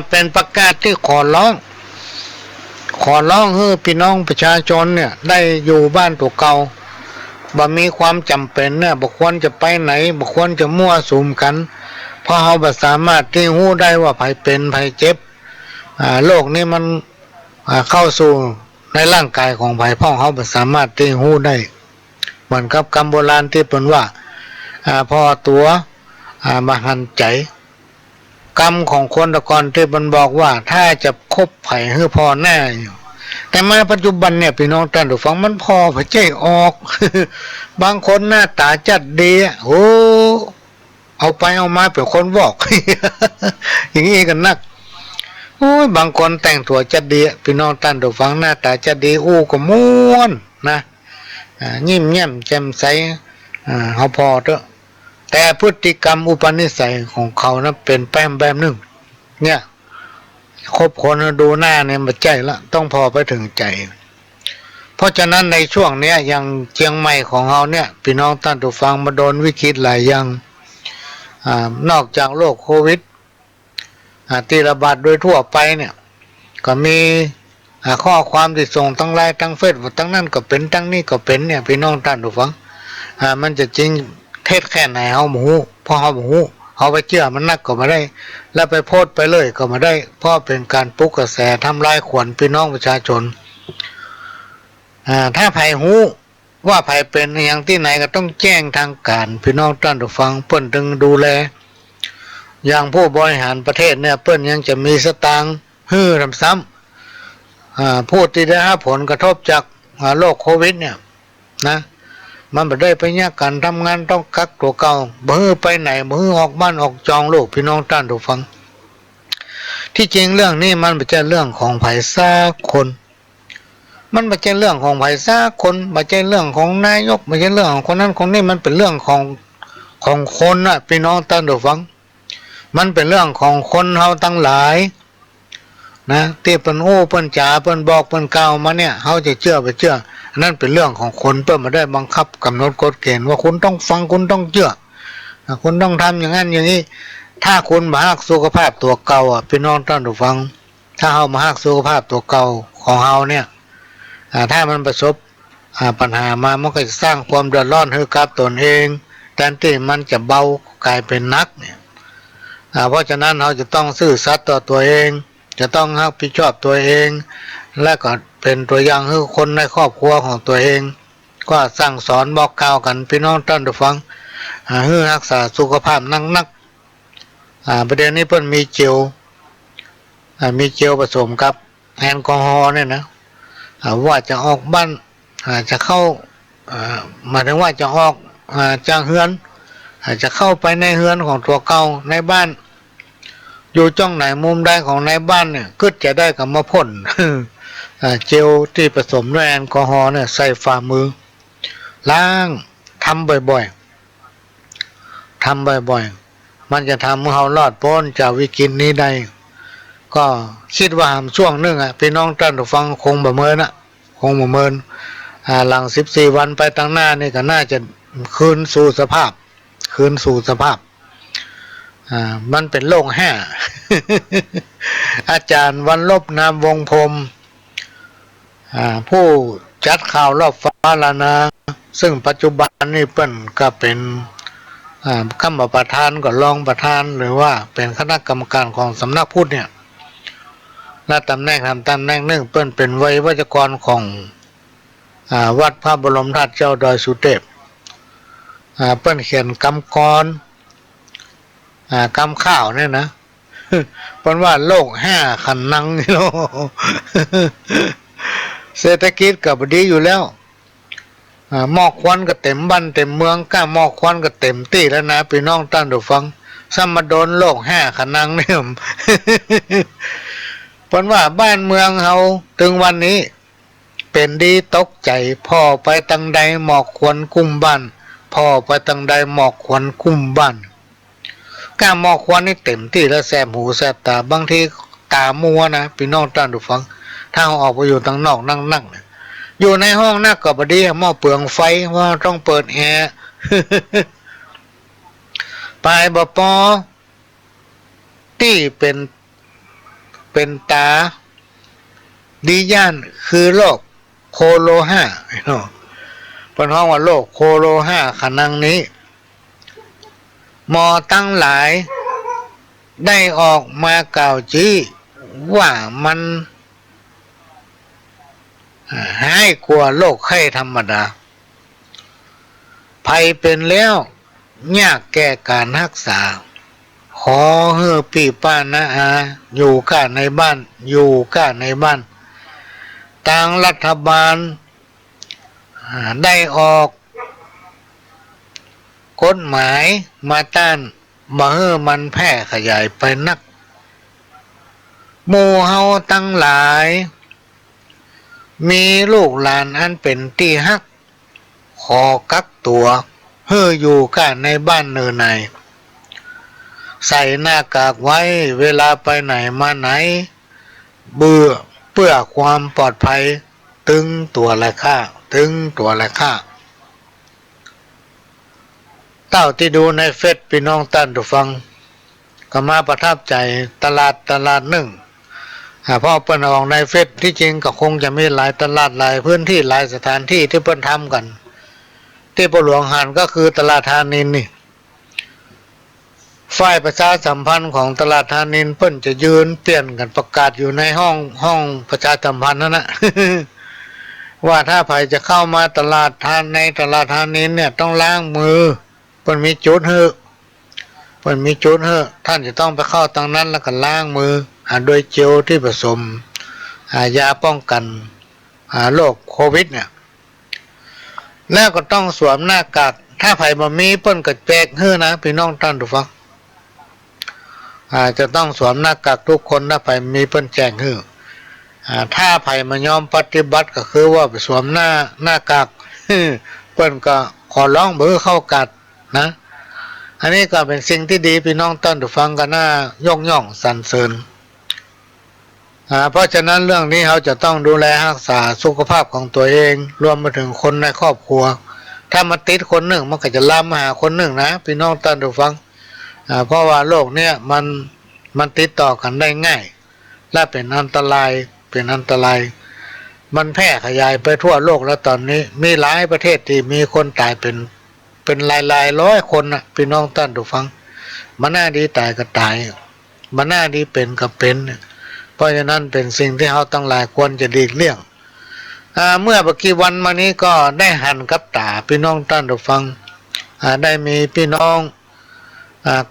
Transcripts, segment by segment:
เป็นประกาศที่ขอร้องให้พี่น้องประชาชนเนี่ยได้อยู่บ้านตัวเก่าบ่มีความจำเป็นเนี่ยบ่ควรจะไปไหนบ่ควรจะมั่วสุมกันเพราะเราบ่สามารถที่รู้ได้ว่าใครเป็นใครเจ็บโรคนี้มันเข้าสู่ในร่างกายของไผพ่องเขาบ่สามารถที่รู้ได้เหมือนกับคำโบราณที่เพิ่นว่าพอตัวมาหันใจกรรมของคนตะกอนที่มันบอกว่าถ้าจะคบไผ่ให้พอแน่อยู่แต่มาปัจจุบันเนี่ยพี่น้องท่านผู้ฟังมันพอพระเจ้ออก บางคนหน้าตาจัดดีโอ้เอาไปเอามาเป็นคนบอก อย่างนี้กันนักโอ้ยบางคนแต่งตัวจัดดีพี่น้องท่านผู้ฟังหน้าตาจัดดีอู้ก็ม่วนนะยิ้มแย้มแจ่มใสเขาพอเถอะแต่พฤติกรรมอุปนิสัยของเขานะเป็นแป้มแบบนึงเนี่ยคบคนดูหน้าเนี่ยมันใจละต้องพอไปถึงใจเพราะฉะนั้นในช่วงเนี้ยอย่างเชียงใหม่ของเราเนี่ยพี่น้องท่านผู้ฟังมาโดนวิกฤตหลายอย่างนอกจากโรคโควิดที่ระบาดโดยทั่วไปเนี่ยก็มีข้อความที่ส่งทั้งไลน์ทั้งเฟซทั้งนั้นก็เป็นทั้งนี้ก็เป็นเนี่ยพี่น้องท่านผู้ฟังมันจะจริงเท็จแค่ไหนเฮาบ่ฮู้เพราะเฮาบ่ฮู้เอาไปเชื่อมันนักก็ไม่ได้แล้วไปโพสต์ไปเลยก็ไม่ได้เพราะเป็นการปลุกกระแสทำลายขวัญพี่น้องประชาชนถ้าไผฮู้ว่าไผเป็นอย่างที่ไหนก็ต้องแจ้งทางการพี่น้องท่านผู้ฟังเพิ่นถึงดูแลอย่างผู้บริหารประเทศเนี่ยเพิ่นยังจะมีสตางค์ฮื้อทำซ้ำผู้ที่ได้รับผลกระทบจากโรคโควิดเนี่ยนะมันไม่ได้ไปเนี่ยการทำงานต้องกักตัวเก่าบ่ฮื้อไปไหนบ่ฮื้อออกบ้านออกจองโลกพี่น้องท่านผู้ฟังที่จริงเรื่องนี้มันไม่ใช่เรื่องของไผสักคนมันไม่ใช่เรื่องของไผสักคนไม่ใช่เรื่องของนายกไม่ใช่เรื่องของคนนั้นคนนี้มันเป็นเรื่องของคนน่ะพี่น้องท่านผู้ฟังมันเป็นเรื่องของคนเฮาทั้งหลายนะที่เพิ่นโอ้เพิ่นจ๋าเพิ่นบอกเพิ่นกล่าวมาเนี่ยเฮาจะเชื่อไปเชื่อนั่นเป็นเรื่องของคนเพื่อมาได้บังคับกำหนดกฎเกณฑ์ว่าคุณต้องฟังคุณต้องเชื่อคุณต้องทำอย่างนั้นอย่างนี้ถ้าคุณมาหักสุขภาพตัวเก่าพี่น้องท่านผู้ฟังถ้าเฮามาหักสุขภาพตัวเก่าของเฮาเนี่ยถ้ามันประสบปัญหามามันก็จะสร้างความเดือดร้อนให้กับตนเองแทนที่มันจะเบากลายเป็นหนักเนี่ยเพราะฉะนั้นเราจะต้องซื่อสัตย์ต่อตัวเองจะต้องรับผิดชอบตัวเองและก็เป็นตัวอย่างให้คนในครอบครัวของตัวเองก็สั่งสอนบอกกล่าวกันพี่น้องท่านผู้ฟังให้รักษาสุขภาพนักประเด็นนี้เพิ่นมีเจลผสมกับแอลกอฮอล์เนี่ยนะว่าจะออกบ้านจะเข้าหมายถึงว่าจะออกจากเฮือนจะเข้าไปในเฮือนของตัวเก่าในบ้านอยู่จ้องไหนมุมใดของในบ้านเนี่ยก็จะได้กับมาพ่นเจลที่ผสมด้วยแอลกอฮอล์เนี่ยใส่ฝ่ามือล้างทำบ่อยๆมันจะทำให้เรารอดพ้นจากวิกฤตนี้ได้ก็คิดว่าช่วงนึงพี่น้องท่านผู้ฟังคงบ่เมินหลัง14วันไปตั้งหน้านี่ก็น่าจะคืนสู่สภาพมันเป็นโรคแห่ อาจารย์วันลบนามวงพรมผู้จัดข่าวรอบฟ้าละนะซึ่งปัจจุบันนี่เปิ้นก็เป็นคำประธานก็รองประธานหรือว่าเป็นคณะกรรมการของสำนักพุทธเนี่ยและตำแหน่งหนึ่งเปิ้นเป็นไวยากรณ์ของวัดพระบรมธาตุเจ้าดอยสุเทพเปิ้นเขียนกำกรกำข้าวเนี่ยนะเปิ้นว่าโลก5ขันนังนี่โล เศรษฐกิจก็บ่ดีอยู่แล้วหมอกควันก็เต็มบ้านเต็มเมืองก้าหมอกควันก็เต็มที่แล้วนะพี่น้องท่านผู้ฟังซ้ำมาโดนโลก5ขันนังนี่ เปิ้นว่าบ้านเมืองเฮาถึงวันนี้เป็นดีตกใจพ่อไปตังใดหมอกควันกุ้มบ้านพ่อไปตังใดหมอกควันกุ้มบ้านก้าหมอกควันนี่เต็มที่แล้วแสบหูแสบตาบางทีตามัวนะพี่น้องท่านผู้ฟังถ้าออกไปอยู่ทางนอกนั่งอยู่ในห้องนักก็บ่ดีหม้อเปลืองไฟว่าต้องเปิดแอร์ ไปบ่ปอที่เป็น เป็นตาดีย่านคือโรคโคโรห้าเนาะเป็นห้องว่าโรคโคโรห้าขนังนี้หมอตั้งหลายได้ออกมากล่าวจี้ว่ามันหายกว่าโรคไข้ธรรมดาภัยเป็นแล้วยากแก้การรักษาขอเฮือปีป้านะอาอยู่ก้าในบ้านอยู่ก้าในบ้านทางรัฐบาลได้ออกกฎหมายมาต้านบ่ให้มันแพร่ขยายไปนักหมู่เฮาตั้งหลายมีลูกหลานอันเป็นที่ฮักขอกักตัวเฮืออยู่ก้าในบ้านเนินในใส่หน้ากากไว้เวลาไปไหนมาไหนเพื่อความปลอดภัยตึงตัวและค่าเต้าที่ดูในเฟซพี่น้องท่านผู้ฟังก็มาประทับใจตลาดหนึ่งเพราะเปิ้นออกในเฟซที่จริงก็คงจะมีหลายตลาดหลายพื้นที่หลายสถานที่ที่เปิ้นทำกันที่ปหลวงหันก็คือตลาดธานินนี่ฝ่ายประชาสัมพันธ์ของตลาดธานินเปิ้นจะยืนเปลี่ยนกันประกาศอยู่ในห้องประชาสัมพันธ์นั่นนะ ว่าถ้าใครจะเข้ามาตลาดธานินเนี่ยต้องล้างมือเปิ้นมีจุดเฮ้อท่านจะต้องไปเข้าตรงนั้นแล้วก็ล้างมือโดยเจลที่ผสมยาป้องกันโรคโควิดเนี่ยแล้วก็ต้องสวมหน้ากากถ้าไผบ่มีเปิ้นก็แจกเฮ้อนะพี่น้องท่านผู้ฟังจะต้องสวมหน้ากากทุกคนถ้าไผมีเปิ้นแจ้งเฮ้อถ้าไผมายอมปฏิบัติก็คือว่าไปสวมหน้ากากเปิ้นก็ขอร้องบ่เข้ากัดนะอันนี้ก็เป็นสิ่งที่ดีพี่น้องท่านผู้ฟังก็น่ายกย่องสรรเสริญเพราะฉะนั้นเรื่องนี้เขาจะต้องดูแลรักษาสุขภาพของตัวเองรวมไปถึงคนในครอบครัวถ้ามันติดคนหนึ่งมันก็จะลามมาหาคนหนึ่งนะพี่น้องท่านผู้ฟังเพราะว่าโรคเนี้ยมันติดต่อกันได้ง่ายและเป็นอันตรายมันแพร่ขยายไปทั่วโลกแล้วตอนนี้มีหลายประเทศที่มีคนตายเป็นหลายร้อยคนนะพี่น้องท่านผู้ฟังมันน่าดีตายก็ตายมันน่าดีเป็นก็เป็นเพราะฉะนั้นเป็นสิ่งที่เราตั้งหลายควรจะหลีกเลี่ยงเมื่อกี่วันมานี้ก็ได้หันกับตาพี่น้องท่านผู้ฟังได้มีพี่น้อง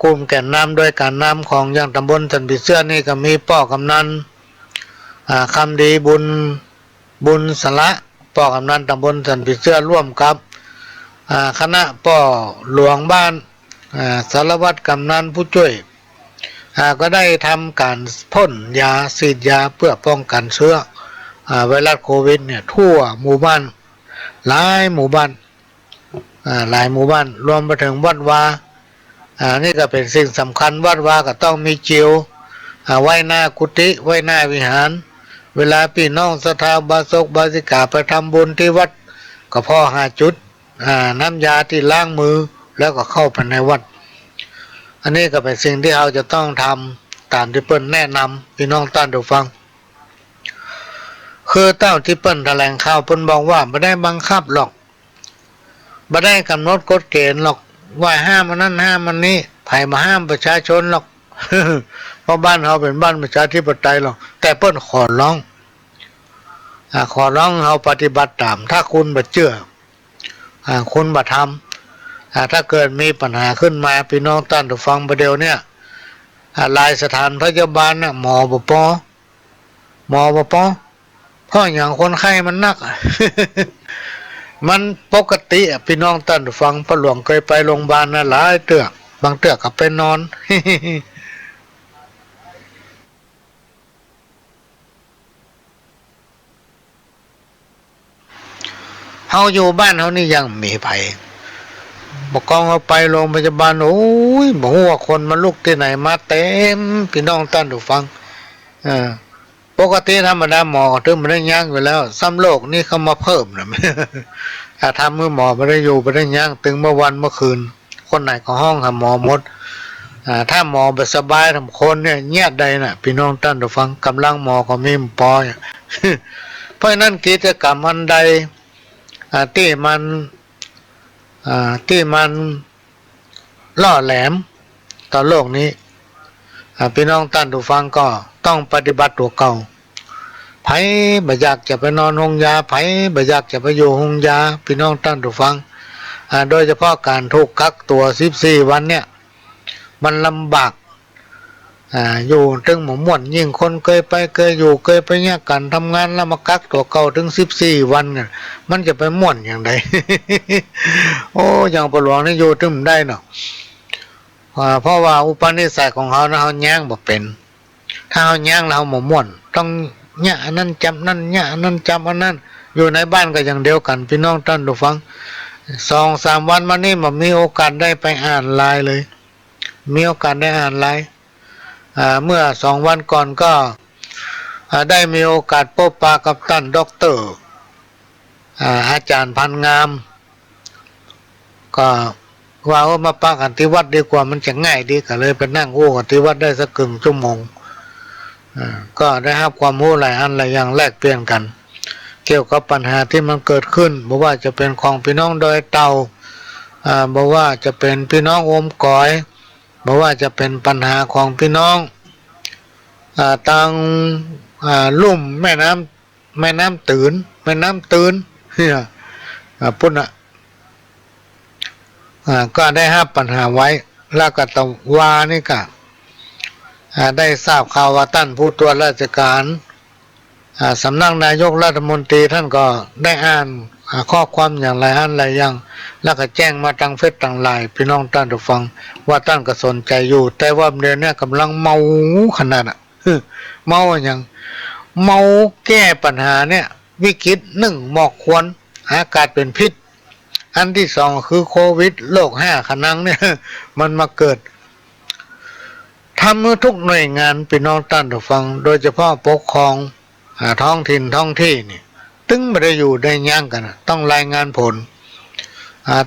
กลุ่มแก่นนำโดยการนำของอย่างตำบลสันปิเสื้อนี่ก็มีป้อกำนันคำดีบุญสละป้อกำนันตำบลสันปิเสื้อร่วมกับคณะป้อหลวงบ้านสารวัตรกำนันผู้ช่วยก็ได้ทำการพ่นยาฉีดยาเพื่อป้องกันเชื้อไวรัสโควิดเนี่ยทั่วหมู่บ้านหลายหมู่บ้านรวมไปถึงวัดวานี่ก็เป็นสิ่งสำคัญวัดวาก็ต้องมีเจลไว้หน้ากุฏิไว้หน้าวิหารเวลาพี่น้องศรัทธาบาศกบาสิกาไปทำบุญที่วัดก็พอ5 จุดน้ำยาที่ล้างมือแล้วก็เข้าไปในวัดอันนี้ก็เป็นสิ่งที่เราจะต้องทำตามที่เปิ้นแนะนำพี่น้องท่านผู้ฟังคือเต้าที่เปิ้นแถลงข่าวเปิ้นบอกว่าไม่ได้บังคับหรอกไม่ได้กำหนดกฎเกณฑ์หรอกว่าห้ามมันนั้นห้ามมันนี้ไผมาห้ามประชาชนหรอก เพราะบ้านเราเป็นบ้านประชาธิปไตยหรอกแต่เปิ้นขอร้องเราปฏิบัติตามถ้าคุณบ่เชื่อคุณบ่ทำถ้าเกิดมีปัญหาขึ้นมาพี่น้องท่านผู้ฟังประเดี๋ยวเนี่ยหลายสถานพยาบาลน่ะหมอบ่พอเพราะอย่างคนไข้มันนัก มันปกติพี่น้องท่านผู้ฟังพระหลวงเคยไปโรงพยาบาลนะหลายเตื้อบางเตื้อก็ไปนอน เฮาอยู่บ้านเฮานี่ยังมีภัยบอกกองเอาไปโรงพยาบาลโอ้ยบอกว่าคนมันลุกที่ไหนมาเต็มพี่น้องท่านผู้ฟังปกติธรรมดาหมอถึงไม่ได้ย่างอยู่แล้วซ้ำโรคนี่เขามาเพิ่มนะ ถ้าทำมือหมอไม่ได้อยู่ไม่ได้ย่างถึงเมื่อวันเมื่อคืนคนไหนก็ห้องหาหมอหมด ถ้าหมอแบบสบายทำคนเนี่ยเงียบใดน่ะพี่น้องท่านผู้ฟังกำลังหมอก็มีปอย เพราะนั้นกิจกรรมอันใดที่มันล่อแหลมต่อโลกนี้พี่น้องท่านผู้ฟังก็ต้องปฏิบัติตัวเก่าไผบ่อยากจะไปนอนห้องยาไผบ่อยากจะไปอยู่ห้องยาพี่น้องท่านผู้ฟังโดยเฉพาะการถูกกักตัว14วันเนี่ยมันลำบากอยู่ถึงหมู่ม่วนยิ่งคนเคยไปเคยอยู่เคยไปเนี่ยกันทำงานแล้วมากักตัวเก่าถึง14วันเนี่ยมันจะไปม่วนอย่างไร โอ้อย่างปหลวงนี่อยู่ถึงได้เนาะเพราะว่าอุปนิสัยของเขานะเขาแย่งบ่เป็นถ้าเขาแย่งแล้วเขาหมู่ม่วนต้องเนี่ยอันนั้นจำนั่นเนี่ยอันนั้นจำอันนั้นอยู่ในบ้านก็อย่างเดียวกันพี่น้องท่านผู้ฟัง2-3 วันมานี่มันมีโอกาสได้ไปอ่านไลน์เลยมีโอกาสได้อ่านไลน์เมื่อ2 วันก่อนก็ได้มีโอกาสพบปะกับท่านด็อกเตอร์อาจารย์พันงามก็ว่ามาปะกันที่วัดดีกว่ามันจะง่ายดีก็เลยไปนั่งโอ้กันที่วัดได้สักครึ่งชั่วโมงก็ได้รับความรู้หลายอันหลายอย่างแลกเปลี่ยนกันเกี่ยวกับปัญหาที่มันเกิดขึ้นบอกว่าจะเป็นของพี่น้องดอยเต่าบอกว่าจะเป็นพี่น้องโอมก๋อยบอกว่าจะเป็นปัญหาของพี่น้องทางลุ่มแม่น้ำตื่นเนี่ยพุ่นก็ได้รับปัญหาไว้แล้วก็ตะวานี่ก็ได้ทราบข่าวว่าท่านผู้ตรวจราชการสำนักนายกรัฐมนตรีท่านก็ได้อ่านข้อความอย่างไรอันไรอย่างแล้วก็แจ้งมาทางเฟซทางไลน์พี่น้องท่านผู้ฟังว่าท่านก็สนใจอยู่แต่ว่าเดี๋ยวนี้กำลังเมาขนาดเมาอย่างเมาแก้ปัญหาเนี่ยวิกฤต1หมอกควันอากาศเป็นพิษอันที่2คือโควิดโรค5ขนังเนี่ยมันมาเกิดทำเมื่อทุกหน่วยงานพี่น้องท่านผู้ฟังโดยเฉพาะปกครองท้องถิ่นท้องที่นี่ตึงไม่ได้อยู่ได้ย่างกันต้องรายงานผล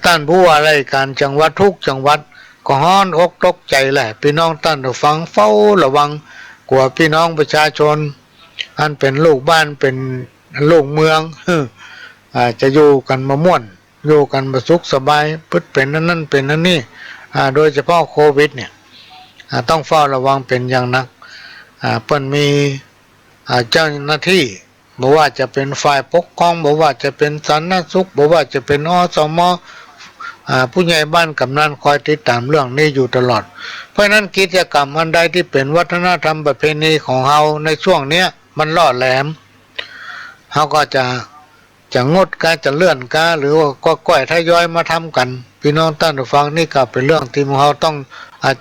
ท่านผู้ว่าราชการจังหวัดทุกจังหวัดก็ฮ้อนอกตกใจแหละพี่น้องท่านผู้ฟังเฝ้าระวังกลัวพี่น้องประชาชนอันเป็นลูกบ้านเป็นลูกเมืองจะอยู่กันมาม่วนอยู่กันมาสุขสบายพึ่งเป็นนั่นเป็นนั่นนี่โดยเฉพาะโควิดเนี่ยต้องเฝ้าระวังเป็นอย่างนักเพิ่นมีเจ้าหน้าที่บอกว่าจะเป็นฝ่ายปกครองบอกว่าจะเป็นสาธารณสุขบอกว่าจะเป็นอสมผู้ใหญ่บ้านกำนันคอยติดตามเรื่องนี้อยู่ตลอดเพราะนั้นกิจกรรมอันใดที่เป็นวัฒนธรรมประเพณีของเราในช่วงเนี้ยมันล่อแหลมเขาก็จะงดการจะเลื่อนการหรือว่าก็ก้อยทยอยมาทำกันพี่น้องท่านผู้ฟังนี่ก็เป็นเรื่องที่เราต้อง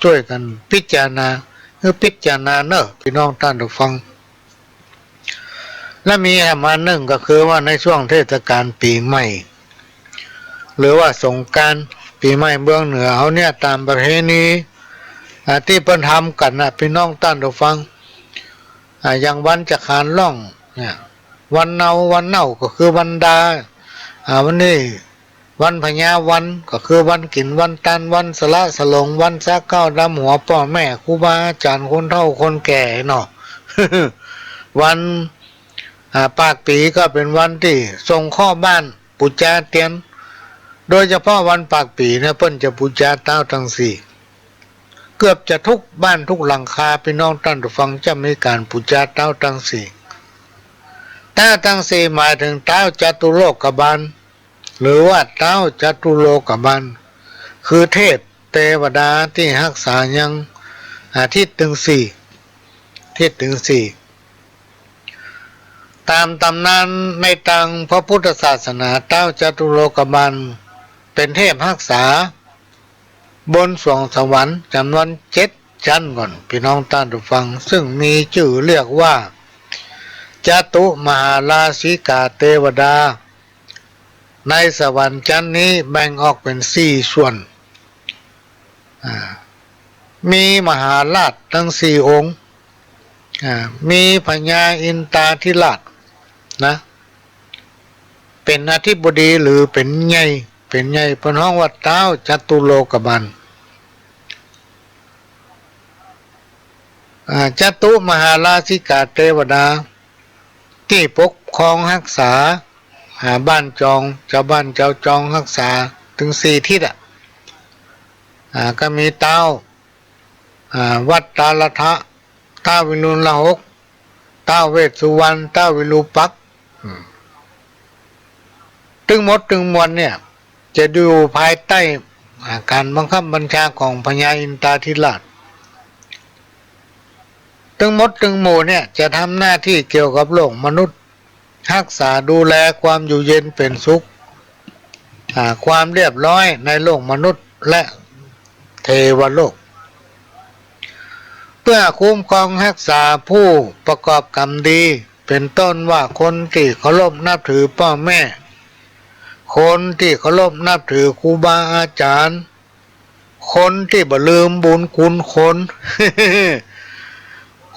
ช่วยกันพิจารณาเนอะพี่น้องท่านผู้ฟังและมีมาหนึ่งก็คือว่าในช่วงเทศกาลปีใหม่หรือว่าสงกรานต์ปีใหม่เมืองเหนือเขาเนี่ยตามประเพณีที่เพิ่นทำกันนะพี่น้องท่านผู้ฟังอย่างวันจักรานล่องเนี่ยวันเนาก็คือวันดาวันนี้วันพญาวันก็คือวันกินวันตันวันสละสลงวันซักข้าวดำหัวพ่อแม่ครูบาอาจารย์คนเฒ่าคนแก่เนาะ วันปากปีก็เป็นวันที่ส่งข้อบ้านปูจาเตียนโดยเฉพาะวันปากปีเนี่ยเพิ่นจะปูจาเต้าทั้ง4เกือบจะทุกบ้านทุกหลังคาพี่น้องท่านผู้ฟังจะมีการปูจาเต้าทั้ง4เต้าทั้ง4หมายถึงเต้าจตุโลกบาลหรือว่าเต้าจตุโลกบาลคือเทพเทวดาที่รักษายังทิศถึง4ตามตำนานในทางพระพุทธศาสนาเต้าจตุโลกบาลเป็นเทพรักษาบนสวงสวรรค์จำนวน7 ชั้นก่อนพี่น้องท่านผู้ฟังซึ่งมีชื่อเรียกว่าจตุมหาราชิกาเทวดาในสวรรค์ชั้นนี้แบ่งออกเป็น4 ส่วนมีมหาราชทั้ง4 องค์มีพญาอินตาธิราชนะเป็นอธิบดีหรือเป็นใหญ่เป็นห้องวัดเท้าจตุโลกบาล จตุมหาราชิกาเทวดาที่ปกครองรักษาบ้านจองเจ้าบ้านเจ้าจองรักษาถึง4 ทิศก็มีเต้าวัดตาละทะท้าววิรุฬหกท้าวเวสสุวรรณท้าววิรูปักษ์ตึงหมดตึงมวลเนี่ยจะดูภายใต้การบังคับบัญชาของพญาอินทราธิราชตึงหมดตึงหมู่เนี่ยจะทำหน้าที่เกี่ยวกับโลกมนุษย์รักษาดูแลความอยู่เย็นเป็นสุขความเรียบร้อยในโลกมนุษย์และเทวโลกเพื่อคุ้มครองรักษาผู้ประกอบกรรมดีเป็นต้นว่าคนที่เคารพนับถือพ่อแม่คนที่เคารพนับถือครูบาอาจารย์คนที่บ่ลืมบุญคุณคน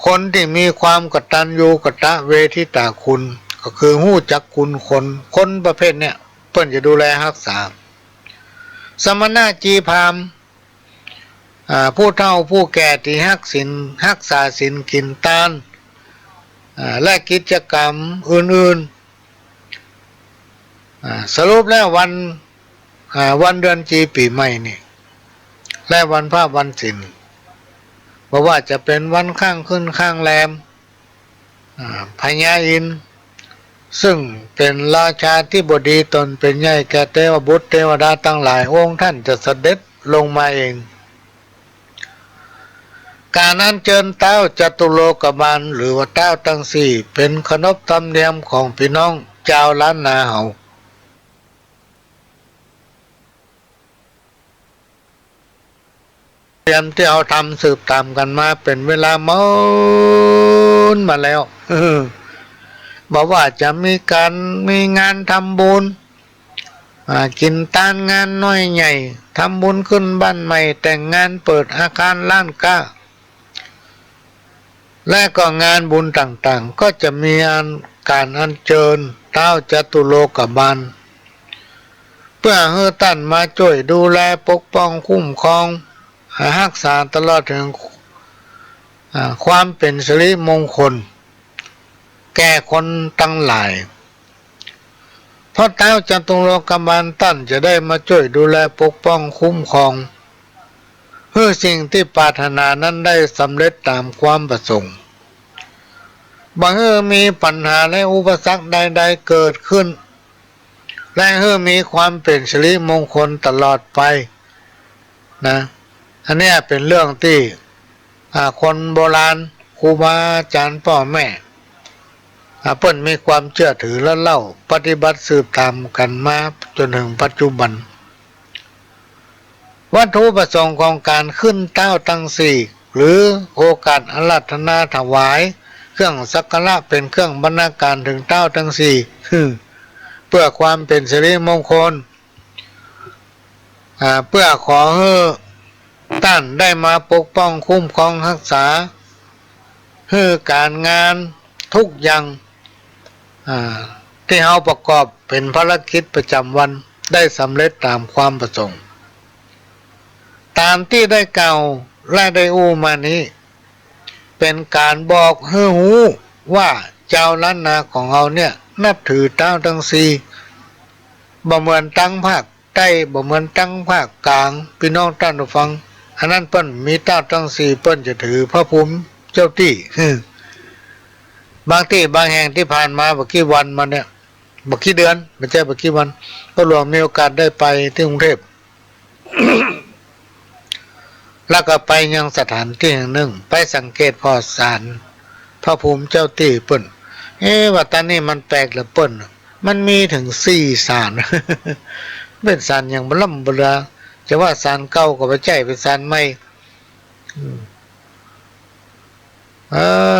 คนที่มีความกตัญญูกตเวทิตาคุณก็คือหู้จักคุณคนประเภทเนี่ยเพิ่นจะดูแลรักษาสมณะจีพราหมณ์ผู้เฒ่าผู้แก่ที่รักษาศีลกินทานและกิจกรรมอื่นๆสรุปแล้ววันเดือนจีปีใหม่นี่และวันพระวันศีลบอกว่าจะเป็นวันข้างขึ้นข้างแรมพญาอินทร์ซึ่งเป็นราชาธิบดีตนเป็นใหญ่แก่เทวบุตรเทวดาทั้งหลายองค์ท่านจะเสด็จลงมาเองการอัญเชิญเต้าจตุโลกบาลหรือว่าเต้าทั้ง4เป็นขนบธรรมเนียมของพี่น้องชาวล้านนาเฮาเตรียมที่เอาทำสืบตามกันมาเป็นเวลามาแล้วบอกว่าจะมีงานทำบุญกินตานงานน้อยใหญ่ทำบุญขึ้นบ้านใหม่แต่งงานเปิดอาคารล้านก้าและก็งานบุญต่างๆก็จะมีการอัญเชิญเท้าจตุโลกบาลเพื่อให้ท่านมาช่วยดูแลปกป้องคุ้มครองรักษาตลอดถึงความเป็นสิริมงคลแก่คนทั้งหลายเพราะเท้าจตุโลกบาลท่านจะได้มาช่วยดูแลปกป้องคุ้มครองเพื่อสิ่งที่ปรารถนานั้นได้สำเร็จตามความประสงค์บางเมื่อมีปัญหาและอุปสรรคใดๆเกิดขึ้นและเมื่อมีความเป็นสิริมงคลตลอดไปนะอันนี้เป็นเรื่องที่คนโบราณครูบาอาจารย์พ่อแม่เพิ่นมีความเชื่อถือและเล่าปฏิบัติสืบตามกันมาจนถึงปัจจุบันวัตถุประสงค์ของการขึ้นเต้าทั้ง4หรือโอกาสอาราธนาถวายเครื่องสักการะเป็นเครื่องบรรณาการถึงเต้าทั้ง4เพื่อความเป็นสิริมงคลเพื่อขอให้ท่านได้มาปกป้องคุ้มครองรักษาให้การงานทุกอย่างที่เราประกอบเป็นภารกิจประจำวันได้สำเร็จตามความประสงค์ตามที่ได้กล่าวและได้อู้มานี้เป็นการบอกให้รู้ว่าเจ้าล้านนาของเราเนี่ยนับถือเต้าทั้ง4บ่เหมือนตั้งภาคใต้บ่เหมือนตั้งภาคกลางพี่น้องท่านผู้ฟังอันนั้นเปิ้นมีเต้าทั้ง4เปิ้นจะถือพระภูมิเจ้าที่บางที่บางแห่งที่ผ่านมาบักกี่วันมาเนี่ยบักกี่เดือนไม่ใช่บักกี่วันก็รวมมีโอกาสได้ไปที่กรุงเทพ แล้วก็ไปยังสถานที่แห่งหนึ่งไปสังเกตพอศาลพระภูมิเจ้าที่เปิ้นว่าตอนนี้มันแปลกเหลือเปิ้นมันมีถึง4ศาล เป็นศาลอย่างบล่ำบลาจะว่าศาลเก่าก็บ่ใช่เป็นศาลใหม่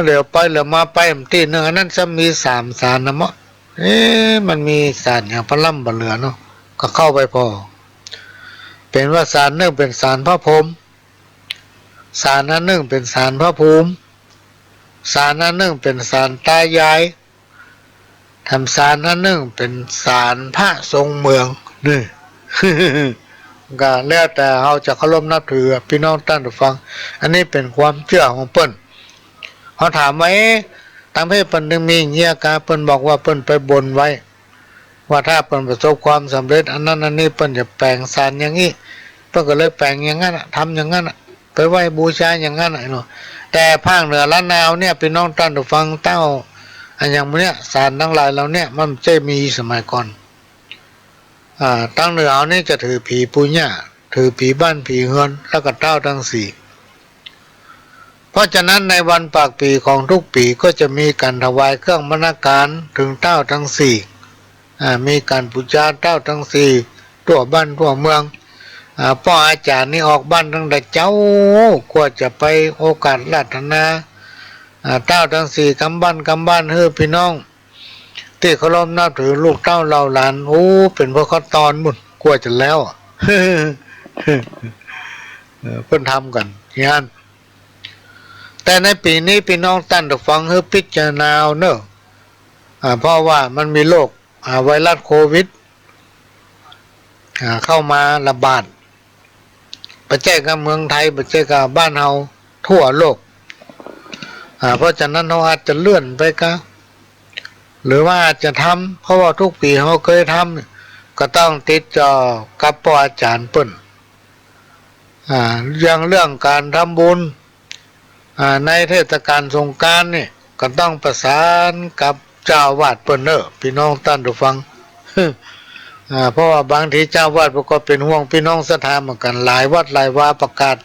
เดี๋ยวไปเหลือมาไปที่หนึ่งอันนั้นจะมี3ศาลนะมะมันมีศาลอย่างพระล่ำบะเหลือเนาะก็เข้าไปพอเป็นว่าศาลหนึ่งเป็นศาลพระพรหมศาลนั้นหนึ่งเป็นศาลพระภูมิศาลนั้นหนึ่งเป็นศาลตายายทำศาลนั้นหนึ่งเป็นศาลพระทรงเมืองนี่ ก็แล้วแต่เราจะเคารพนับถือพี่น้องท่านผู้ฟังอันนี้เป็นความเชื่อของเปิ้น เขาถามไว้ตั้งเพศเปิ้นถึงมีเงี้ยกาเปิ้นบอกว่าเปิ้นไปบนไว้ว่าถ้าเปิ้นประสบความสำเร็จอันนั้นอันนี้เปิ้นจะแปลงสารอย่างนี้เปิ้นก็เลยแปลงอย่างนั้นทำอย่างนั้นไปไหว้บูชาอย่างนั้นเนาะแต่ภาคเหนือล้านนาวเนี่ยพี่น้องท่านผู้ฟังเต้าอันอย่างเนี้ยสารทั้งหลายเราเนี่ยมันจะมีสมัยก่อนตั้งเหนือนี่จะถือผีปุญญาถือผีบ้านผีเฮือนแล้วก็เต้าทั้งสี่เพราะฉะนั้นในวันปากปีของทุกปีก็จะมีการถวายเครื่องบรรณาการถึงเต้าทั้งสี่มีการบูชาเต้าทั้งสี่ทั่วบ้านทั่วเมืองพ่ออาจารย์นี่ออกบ้านตั้งแต่เจ้ากว่าจะไปโอกาสราชนาเต้าทั้งสี่กำบ้านเฮ้อพี่น้องที่เคารพนับถือลูกเต้าเราหลานโอ้เป็นพวกเขาตอนบุญกลัวจะแล้วเพิ่นทำกันงานแต่ในปีนี้พี่น้องตั้นตฟังเฮ้อพิจารณาเนอะเพราะว่ามันมีโรคไวรัสโควิดเข้ามาระบาดประเทศกับเมืองไทยประเทศกับบ้านเฮาทั่วโลกเพราะฉะนั้นเราอาจจะเลื่อนไปก็หรือว่าอาจจะทำเพราะว่าทุกปีเขาเคยทำก็ต้องติดจอกับพ่ออาจารย์เปิ้นอย่างเรื่องการทำบุญในเทศกาลสงกรานต์นี่ก็ต้องประสานกับเจ้าวาดเปิ้นเนอะพี่น้องท่านผู้ฟังเพราะว่าบางทีเจ้าวาดก็เป็นห่วงพี่น้องศรัทธาเหมือนกันหลายวัดหลายวาประกาศ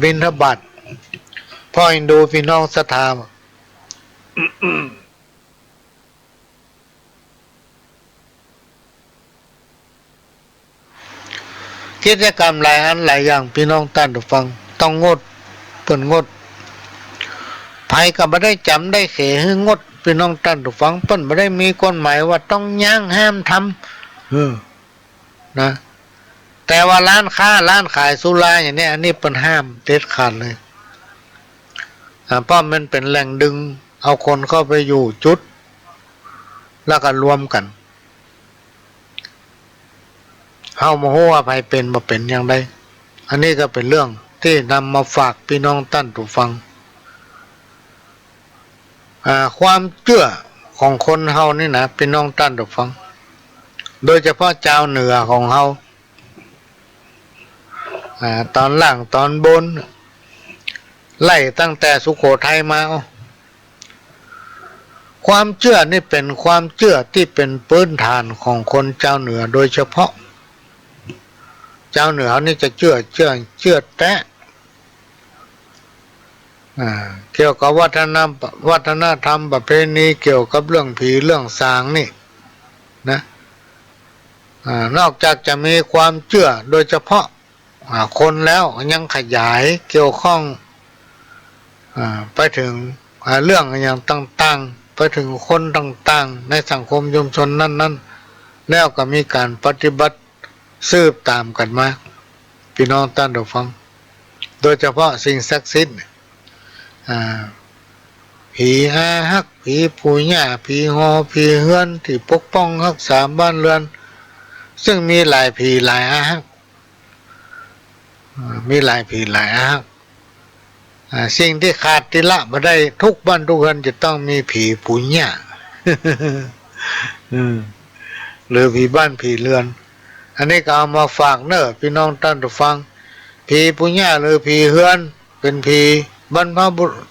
บิณฑบาตพ่ออินดูพี่น้องศรัทธากิจกรรมหลายอันหลายอย่างพี่น้องท่านผู้ฟังต้องงดเปิ้นงดภัยก็ไม่ได้จำได้เขให้งดพี่น้องท่านผู้ฟังเปิ้นไม่ได้มีกฎหมายว่าต้องย่างห้ามทำนะแต่ว่าร้านค้าร้านขายสุราอย่างนี้อันนี้เปิ้นห้ามเด็ดขาดเลยเพราะมันเป็นแหล่งดึงเอาคนเข้าไปอยู่จุดแล้วก็รวมกันเฮาโมโหว่าภัยเป็นมาเป็นอย่างไรอันนี้ก็เป็นเรื่องที่นำมาฝากพี่น้องท่านผู้ฟังความเชื่อของคนเฮานี่นะพี่น้องท่านผู้ฟังโดยเฉพาะเจ้าเหนือของเฮาตอนล่างตอนบนไล่ตั้งแต่สุโขทัยมาความเชื่อนี่เป็นความเชื่อที่เป็นพื้นฐานของคนเจ้าเหนือโดยเฉพาะเจ้าเหนือนี่จะเชื่อแท้เกี่ยวกับวัฒนธรรมประเพณีเกี่ยวกับเรื่องผีเรื่องสางนี่นะนอกจากจะมีความเชื่อโดยเฉพาะคนแล้วยังขยายเกี่ยวข้องไปถึงเรื่องอย่างต่างๆไปถึงคนต่างๆในสังคมชุมชนนั้นๆแล้วก็มีการปฏิบัติสืบตามกันมาพี่น้องท่านผู้ฟังโดยเฉพาะสิ่งศักดิ์สิทธิ์ผีอาฮักผีปู่ย่าผีฮอผีเฮือนที่ปกป้องรักษาบ้านเรือนซึ่งมีหลายผีหลายอาฮักมีหลายผีหลายอาฮักสิ่งที่ขาดที่ละมาได้ทุกบ้านทุกเรือนจะต้องมีผีปู่ย่าหรือผีบ้านผีเรือนอันนี้ก็เอามาฝากเนอะพี่น้องท่านผู้ฟังผีปู่ย่าหรือผีเฮือนเป็นผีบรรพบุรุษ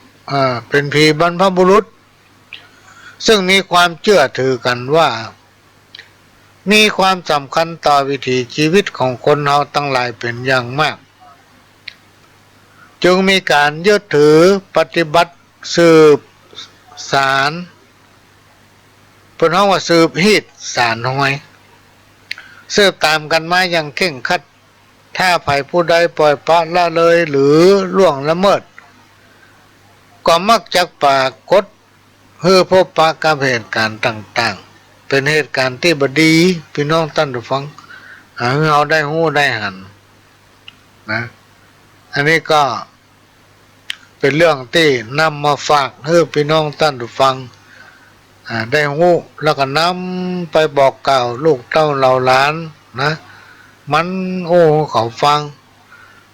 เป็นผีบรรพบุรุษซึ่งมีความเชื่อถือกันว่ามีความสำคัญต่อวิถีชีวิตของคนเราทั้งหลายเป็นอย่างมากจึงมีการยึดถือปฏิบัติสืบสารเพิ่นเรียกว่าสืบฮีดสารหอยสืบตามกันมาอย่างเคร่งครัดถ้าใครผู้ใดปล่อยปละละเลยหรือล่วงละเมิดก็มักจะปรากฏพบปะกับเหตุการณ์ต่างๆเป็นเหตุการณ์ที่บดีพี่น้องท่านผู้ฟังเราได้หู้ได้หันนะอันนี้ก็เป็นเรื่องที่นำมาฝากพี่น้องท่านผู้ฟังได้หู้แล้วก็นำไปบอกกล่าวลูกเต้าเหล่าหลานนะมันเขาฟัง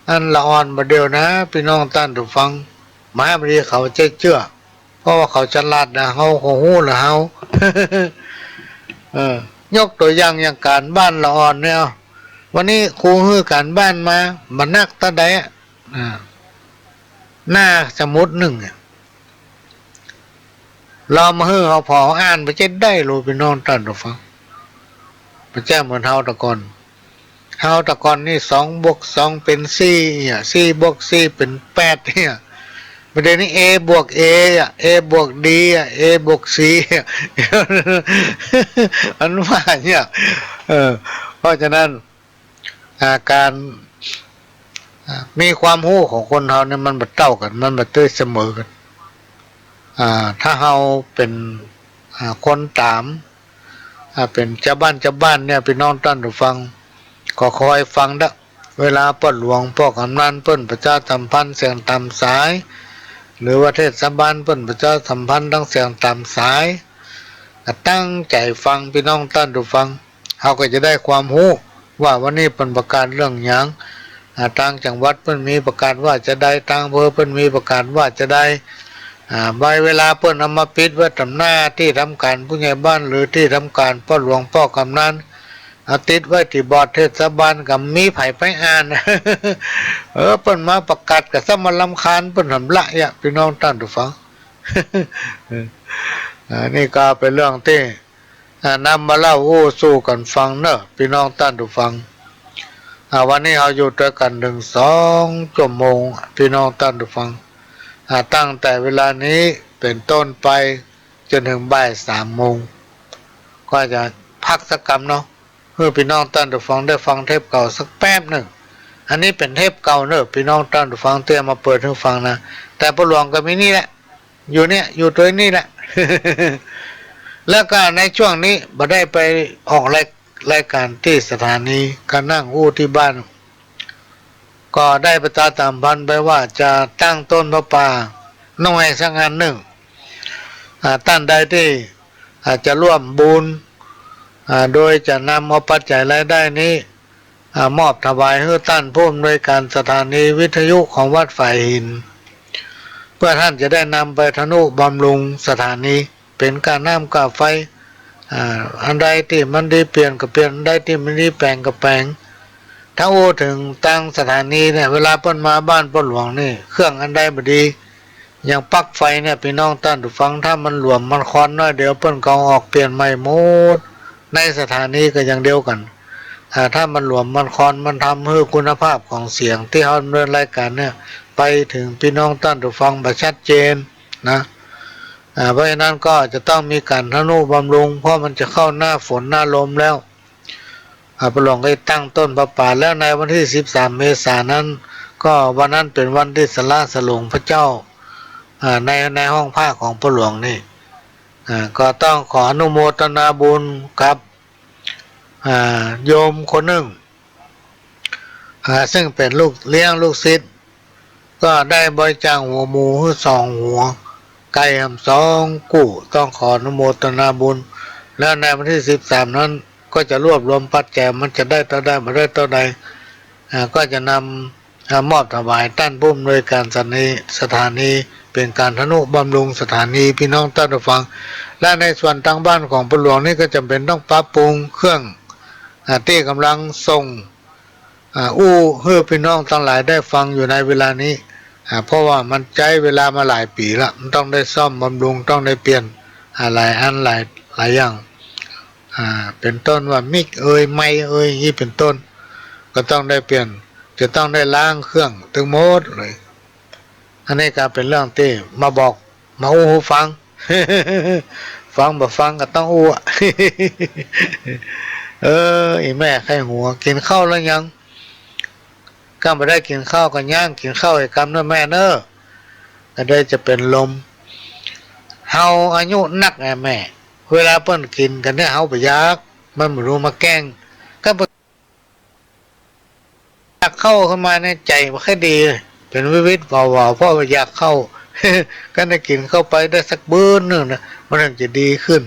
อันละอ่อนมาเดียวนะพี่น้องท่านผู้ฟังมาบดีเขาเชื่อ ราะว่าเขาฉลาดนะเฮาโหูละเฮา ยกตัวอย่างการบ้านละอ่อนเนี่ยวันนี้ครูฮื้อการบ้านมาบันนักตะใดหน้าสมุดหนึ่งเรามาฮื้อเขาพออ่านไปเจ็ดได้รู้ไปนอนตันตัวฟังพระเจ้าเหมือนเฮาตะกอนเฮาตะกอนนี่2+2เป็น4 4+4เป็น8เนี่ยประเด็นนี้ A บวก A A บวก D A บวก C อันว่าเนี่ยเพราะฉะนั้นการมีความรู้ของคนเราเนี่ยมันบัดเท่ากันมันบัดเท่าเสมอกันถ้าเราเป็นคนตามเป็นเจ้าบ้านเนี่ยพี่น้องท่านผู้ฟังก็คอยฟังเด้อเวลาป้นหลวงพ่อกำนันเปิ้นประชาสัมพันธ์เสียงตามสายหรือว่าเทศบาลเปิ้นประชาสัมพันธ์ทั้งเสียงตามสายตั้งใจฟังพี่น้องท่านผู้ฟังเขาก็จะได้ความรู้ว่าวันนี้เปิ้นประกาศเรื่องหยังทางจังหวัดเปิ้นมีประกาศว่าจะได้ทางอำเภอเปิ้นมีประกาศว่าจะได้ใบเวลาเปิ้นเอามาปิดไว้ตำหน้าที่ทำการผู้ใหญ่บ้านหรือที่ทำการพ่อหลวงพ่อกำนันติดไว้ที่บอร์ดเทศบาลกับมีไผไปอ่านเปิ้นมาประกาศกับสมรำคาญเปิ้นทำละอย่าพี่น้องท่านผู้ฟัง นี่ก็เป็นเรื่องที่นำมาเล่าสู่กันฟังเนอะพี่น้องท่านผู้ฟังวันนี้เราอยู่ด้วยกัน2 ชั่วโมงพี่น้องท่านผู้ฟังตั้งแต่เวลานี้เป็นต้นไปจนถึงบ่าย3 โมงก็จะพักสักกำเนาะเพื่อพี่น้องท่านผู้ฟังได้ฟังเทปเก่าสักแป๊บหนึ่งอันนี้เป็นเทปเก่าเนอะพี่น้องท่านผู้ฟังเตรียมมาเปิดให้ฟังนะแต่พ่อหลวงก็มีนี่แหละอยู่เนี่ยอยู่ตัวนี้แหละ แล้วก็ในช่วงนี้บ่ได้ไปออกรายการที่สถานีการนั่งที่บ้านก็ได้ประชาสัมพันธ์ไปว่าจะตั้งต้นพระป่าน้อยสักงานหนึ่งท่านใดที่จะร่วมบุญโดยจะนำเอาปัจจัยรายได้นี้มอบถวายให้ท่านผู้อำนวยการสถานีวิทยุของวัดฝ่ายหินเพื่อท่านจะได้นำไปทนุบำรุงสถานีเป็นการน้ำกาไฟอันใดที่มันดีเปลี่ยนก็เปลี่ยนอันใดที่มันดีแปลงก็แปลงถ้าถึงตั้งสถานีเนี่ยเวลาเปิ้นมาบ้านป้นหลวงนี่เครื่องอันใดบ่ดีอย่างปลั๊กไฟเนี่ยพี่น้องท่านผู้ฟังถ้ามันหลวมมันคอนน้อยเดี๋ยวเปิ้นก็ออกเปลี่ยนใหม่หมดในสถานีก็อย่างเดียวกันถ้ามันหลวมมันคอนมันทำให้คุณภาพของเสียงที่เฮาดำเนินรายการเนี่ยไปถึงพี่น้องท่านผู้ฟังบ่ชัดเจนนะเพราะฉะนั้นก็จะต้องมีการทนุบำรุงเพราะมันจะเข้าหน้าฝนหน้าลมแล้วพระหลวงก็ตั้งต้นพระป่าแล้วในวันที่13 เมษายนนั้นก็วันนั้นเป็นวันที่สละสลงพระเจ้าในห้องผ้าของพระหลวงนี่ก็ต้องขออนุโมทนาบุญกับโยมคนหนึ่งซึ่งเป็นลูกเลี้ยงลูกศิษย์ก็ได้บริจาคหัวหมู2 หัวไก่2 กู้ต้องขออนุโมทนาบุญแล้วในวันที่13นั้นก็จะรวบรวมปัจจัยมันจะได้เท่าใดบ่ได้เท่าใดก็จะนำมอบถวายท่านผู้อำนวยการสถานีเป็นการทนุบำรุงสถานีพี่น้องท่านผู้ฟังและในส่วนทางบ้านของพระหลวงนี่ก็จำเป็นต้องปรับปรุงเครื่องที่กำลังส่งให้พี่น้องทั้งหลายได้ฟังอยู่ในเวลานี้เพราะว่ามันใช้เวลามาหลายปีละมันต้องได้ซ่อมบำรุงต้องได้เปลี่ยนหลายอันหลายอย่างเป็นต้นว่ามิกไม้นี่เป็นต้นก็ต้องได้เปลี่ยนจะต้องได้ล้างเครื่องถึงหมดเลยอันนี้ก็เป็นเรื่องที่มาบอกมาหูฟัง ฟังบ่ฟังก็ต้องอีแม่ไข้หัวกินข้าวแล้วยังก็ไม่ได้กินข้าวก็ย่างกินข้าวให้กำด้วยแม่เนอะก็ได้จะเป็นลมเฮาอายุนักไงแม่เวลาเปิ้นกินกันเนี่ยเฮาบ่อยากมันบ่รู้มาแกล้งก็อยากเข้ามาในใจบ่ค่อยดีเป็นวิตวาวๆเพราะว่าอยากเข้า ก็ได้กินเข้าไปได้สักเบิ้นนึงนะมันถึงจะดีขึ้น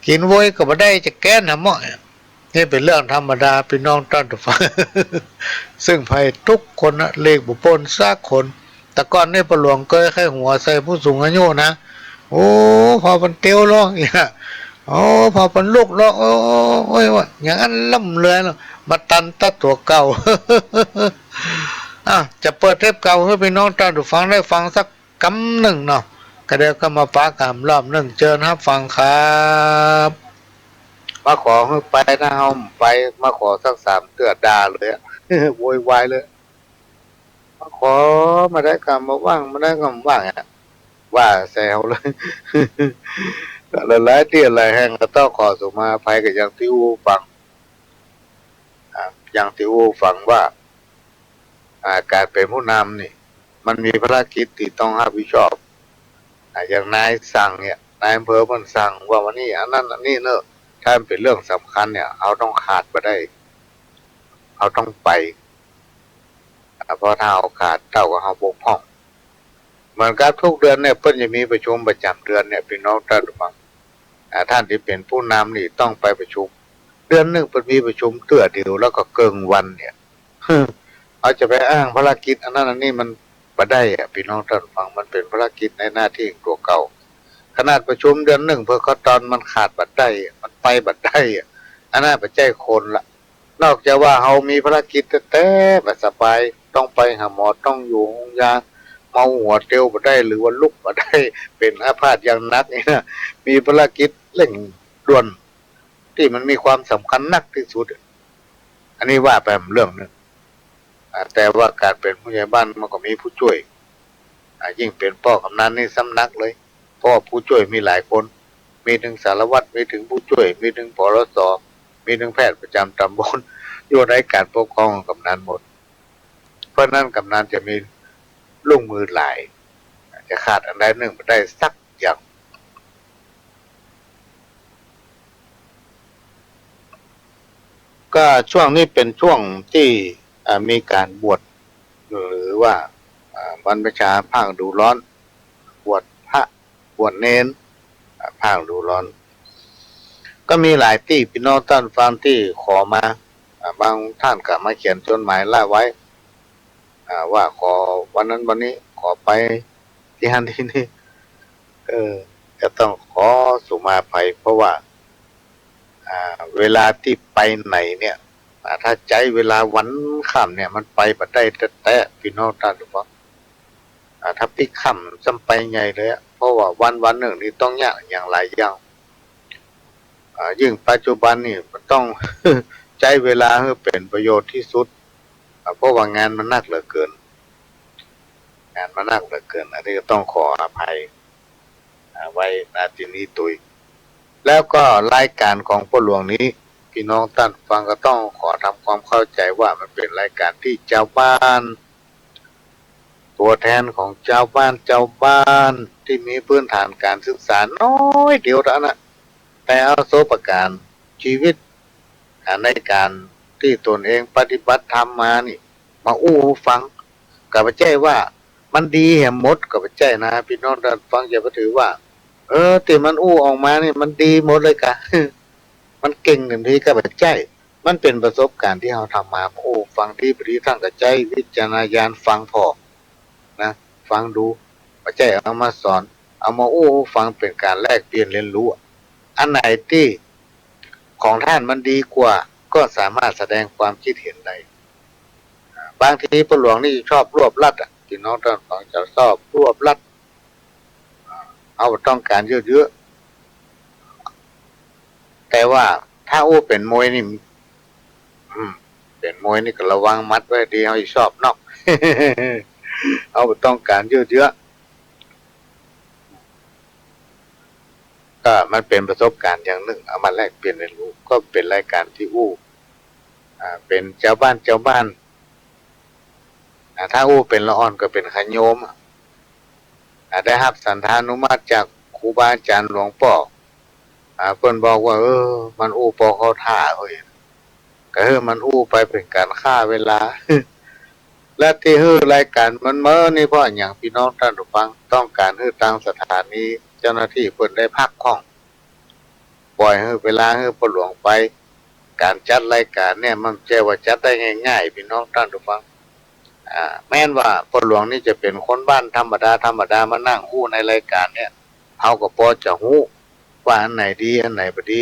กินโว้ยก็บ่ได้จะแก้นหาหม้อนี่เป็นเรื่องธรรมดาพี่น้องท่านผู้ฟัง ซึ่งภัยทุกคนนะเลขบ่ปนซากคนแต่ก่อนนี่พระหลวงเคยให้หัวใส่ผู้สูงอายุนะ โอ้พอมันเตียวร้องอย่างโอ้พอมันลุกร้องโอ้ยว่าอย่างนั้นล่ำเลยเนาะมาตันตัดตัวเก่า จะเปิดเทปเก่าให้พี่น้องท่านผู้ฟังได้ฟังสักกำหนึ่งเนาะก็เดี๋ยวก็มาปากามรอบหนึ่งเจอนะครับฟังครับมาขอให้ไปนะเฮาไปมาขอสัก3 เตือดาเลยอะ โวยวายเลยมาขอมาได้กรรมมาว่างมาได้กรรมว่างอ่ะว่าแซวเลย ก็หลายๆที่หลายแห่งก็ต้องขอสุมาภัยกับอย่างที่อูฟังอย่างที่อูฟังว่าการเป็นผู้นำนี่มันมีภารกิจที่ต้องรับผิดชอบอย่างนายสั่งเนี่ยนายอำเภอมันสั่งว่าวันนี้อันนั้นอันนี้เนอะถ้ามันเป็นเรื่องสำคัญเนี่ยเอาต้องขาดไปได้เอาต้องไปเพราะถ้าเอาขาดเท่ากับเอาบกพร่องเหมือนกับทุกเดือนเนี่ยเพิ่นจะมีประชุมประจำเดือนเนี่ยพี่น้องท่านผู้ฟังท่านที่เป็นผู้นำนี่ต้องไปประชุมเดือนหนึ่งเพิ่นมีประชุมเตื้อเดียวแล้วก็เกิงวันเนี่ย เอาจะไปอ้างภารกิจอันนั้นอันนี้มันบ่ได้อะพี่น้องท่านฟังมันเป็นภารกิจในหน้าที่ของตัวเก่าขนาดประชุมเดือนหนึ่งเพื่อเขาตอนมันขาดบัตรได้มันไปบัตรได้อันนั้นปัจจัยคนละนอกจากว่าเขามีภารกิจแต่แบบสบายต้องไปหาหมอต้องอยู่โรงพยาบาลเมาหัวเตียวบัตรได้หรือว่าลุกบัตรได้เป็นอาพาธอย่างนักนี่นะมีภารกิจเร่งด่วนที่มันมีความสำคัญนักที่สุดอันนี้ว่าไปเรื่องนึงแต่ว่าการเป็นผู้ใหญ่บ้านมันก็มีผู้ช่วยยิ่งเป็นพ่อกำนันนี่สำนักเลยเพราะผู้ช่วยมีหลายคนมีถึงสารวัตรมีถึงผู้ช่วยมีถึงผอ.ส.มีถึงแพทย์ประจำตำบลอยู่ในการปกครองกำนันหมดเพราะนั้นกำนันจะมีลูกมือหลายจะขาดอันใดหนึ่งไม่ได้สักอย่างก็ช่วงนี้เป็นช่วงที่มีการบวชหรือว่าบรรพชาภาคฤดูร้อนบวชพระบวชเนนภาคฤดูร้อนก็มีหลายที่พี่น้องท่านฟังที่ขอมาบางท่านก็มาเขียนจดหมายล่าไว้ว่าขอวันนั้นวันนี้ขอไปที่ฮันที่นี่จะต้องขอสุมาภัยเพราะว่าเวลาที่ไปไหนเนี่ยถ้าใจเวลาวันค่ำเนี่ยมันไปบัดได้แต่พี่น้องท่านทุกคนถ้าพี่ค่ำจำไปไงเลยเพราะว่าวันหนึ่งนี่ต้องยากอย่างหลายอย่างยิ่งปัจจุบันนี่มันต้อง ใจเวลาให้เป็นประโยชน์ที่สุดเพราะว่างานมันหนักเหลือเกินงานมันหนักเหลือเกินอันนี้ก็ต้องขออภัยไว้ณที่นี้ตุยแล้วก็รายการของพ่อหลวงนี้พี่น้องท่านฟังก็ต้องขอทำความเข้าใจว่ามันเป็นรายการที่เจ้าบ้านตัวแทนของเจ้าบ้านที่มีพื้นฐานการศึกษาน้อยเดียวเท่านั้นแต่เอาโสประการชีวิตในการที่ตนเองปฏิบัติธรรมมานี่มาอู้ฟังกับพระเจ้าว่ามันดีแห่หมดกับพระเจ้านะพี่น้องท่านฟังอย่าไปถือว่าที่มันอู้ออกมานี่มันดีหมดเลยกะ มันเก่งหนึ่งทีกับพระเจ้ามันเป็นประสบการณ์ที่เราทำมาโอ้ฟังที่ปริทั้งกับใจวิจารณญาณฟังพอนะฟังดูพระเจ้าเอามาสอนเอามาอู้ฟังเป็นการแลกเปลี่ยนเรียนรู้อันไหนที่ของท่านมันดีกว่าก็สามารถแสดงความคิดเห็นได้บางทีพระหลวงนี่ชอบรวบลัดพี่น้องท่านฟังจะชอบรวบลัดเอาต้องการเยอะๆแต่ว่าถ้าอู้เป็นมวยนี่เป็นมวยนี่ก็ระวังมัดไว้ดีเอาชอบนอก เอาต้องการเยอะๆก็มันเป็นประสบการณ์อย่างหนึ่งเอามาแลกเปลี่ยนเรียนรู้ก็เป็นรายการที่อู้เป็นเจ้าบ้านถ้าอู้เป็นละอ่อนก็เป็นขโยมได้รับสันทานุมัติจากครูบาอาจารย์หลวงพ่อเพิ่นบอกว่ามันอู้พอเขาท่าเฮ้ยก็มันอู้ไปเป็นการฆ่าเวลา และที่รายการมันนี่เพราะอย่างพี่น้องท่านผู้ฟังต้องการทางสถานีเจ้าหน้าที่เพิ่นได้พักข้องปล่อยเวลาพ่อหลวงไปการจัดรายการเนี่ยมันใช่ว่าจัดได้ง่ายๆพี่น้องท่านผู้ฟังแม้นว่าพ่อหลวงนี่จะเป็นคนบ้านธรรมดามานั่งอู้ในรายการเนี่ย เฮาก็พอจะฮู้ว่าอันไหนดีอันไหนบ่ดี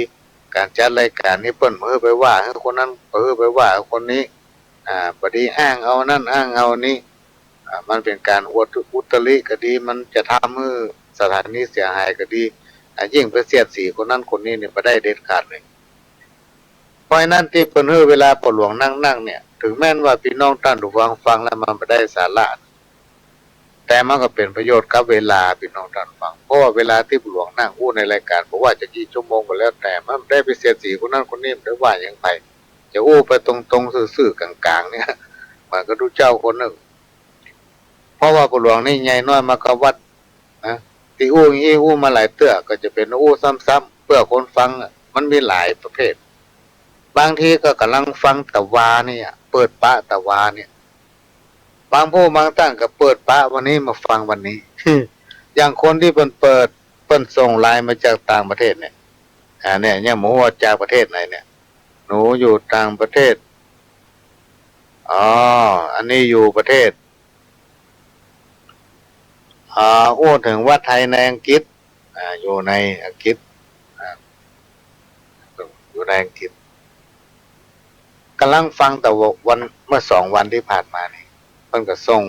การจัดรายการนี้เปิ้นบ่ไปว่าให้คนนั้นไปว่าคนนี้บ่ดีอ้างเอานั่นอ้างเอานี้มันเป็นการอวดอุตริก็ดีมันจะทำให้สถานีเสียหายก็ดียิ่งไปเสียดสีคนนั้นคนนี้เนี่ยบ่ได้เด็ดขาดเลยเพราะนั้นที่เพิ่นเวลาปหลวงนั่งเนี่ยถึงแม้นว่าพี่น้องท่านผู้ฟังฟังแล้วมันบ่ได้สาระแต่มันก็เป็นประโยชน์กับเวลาพี่น้องท่านฟังเพราะว่าเวลาที่ปหลวงนั่งอู้ในรายการบอกว่าจะกี่ชั่วโมงก็แล้วแต่มันได้ไปเสียดสีคนนั้นคนนี้หรือว่าอย่างไรจะอู้ไปตรงๆซื่อๆกลางๆเนี่ยมันก็ดูเจ้าคนนึงเพราะว่าปหลวงนี่ใหญ่น้อยมากับวัดนะที่อู้อย่างนี้อู้มาหลายเตื้อก็จะเป็นอู้ซ้ำๆเพื่อคนฟังมันมีหลายประเภทบางทีก็กำลังฟังตะวาเนี่ยเปิดปะตะวาเนี่ยบางผู้บางท่านก็เปิดปะวันนี้มาฟังวันนี้ อย่างคนที่เปิ้นส่งไลน์มาจากต่างประเทศเนี่ยเนี่ยหมูว่าจากประเทศไหนเนี่ยหนูอยู่ต่างประเทศอันนี้อยู่ประเทศอู้ถึงว่าไทยในอังกฤษอยู่ในอังกฤษอยู่ในอังกฤษกำลังฟังแต่วันเมื่อ2 วันที่ผ่านมานี่เพิ่นก็ส่ง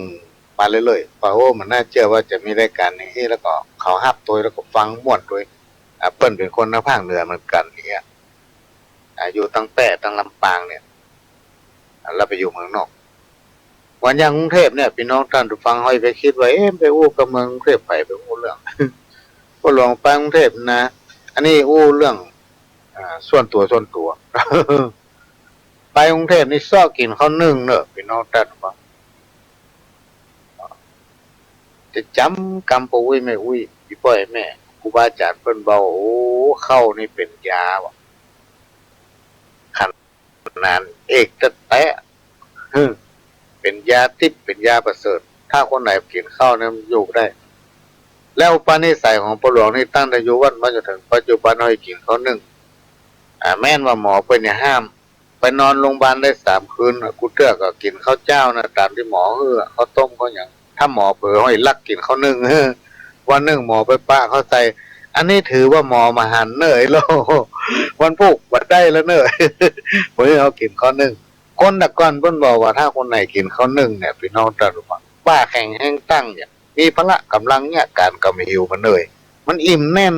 มาเรื่อยๆเพราะว่ามันน่าเชื่อว่าจะมีรายการนี้แล้วก็เขาฮับตัวแล้วก็ฟังม่วนด้วยเปิ้นเป็นคนทางภาคเหนือเหมือนกันเนี่ยอยู่ตั้งแต่ตั้งลำปางเนี่ยแล้วไปอยู่เมืองนอกวันอย่างกรุงเทพเนี่ยพี่น้องท่านผู้ฟังห้อยไปคิดว่าไปอู้กับเมืองกรุงเทพไปอู้เรื่องก็ลองไปกรุงเทพนะอันนี้อู้เรื่องส่วนตัว ไปกรุงเทพนี่ซ้อกินข้าวนึ่งเนอะพี่น้องท่านผู้ฟังจะจำกำปะอุ้ยไม่อุ้ยพี่พ่อแม่ครูบาอาจารย์เพิ่นเบาโอ้เข้านี่เป็นยาวะขนาดเอกแตะเป็นยาทิพย์เป็นยาประเสริฐถ้าคนไหนกินข้าวเนี่ยอยู่ได้แล้วปณิสัยของปหลวงนี่ตั้งแต่อยู่วัดมาจนถึงปัจจุบันให้กินข้าวนึ่งแม่นว่าหมอเพิ่นเนี่ยห้ามไปนอนโรงพยาบาลได้3 คืนกูเตื้อก็กินข้าวเจ้านะตามที่หมอข้าวต้มเขาอย่างถ้าหมอเผลอให้ลักกินข้าวนึ่งวันหนึ่งหมอไปป้าเข้าใจอันนี้ถือว่าหมอมาหันเนยโลวันพุกบัดได้แล้วเนยผมให้เขากินข้าวนึ่งคนตะก่อนเพิ่นบอกว่าถ้าคนไหนกินข้าวนึ่งเนี่ยพี่น้องตะลุฟังป้าแข็งแห้งตั้งเนี่ยมีพละกำลังเนี่ยการก็ไม่หิวมันเลยมันอิ่มแน่น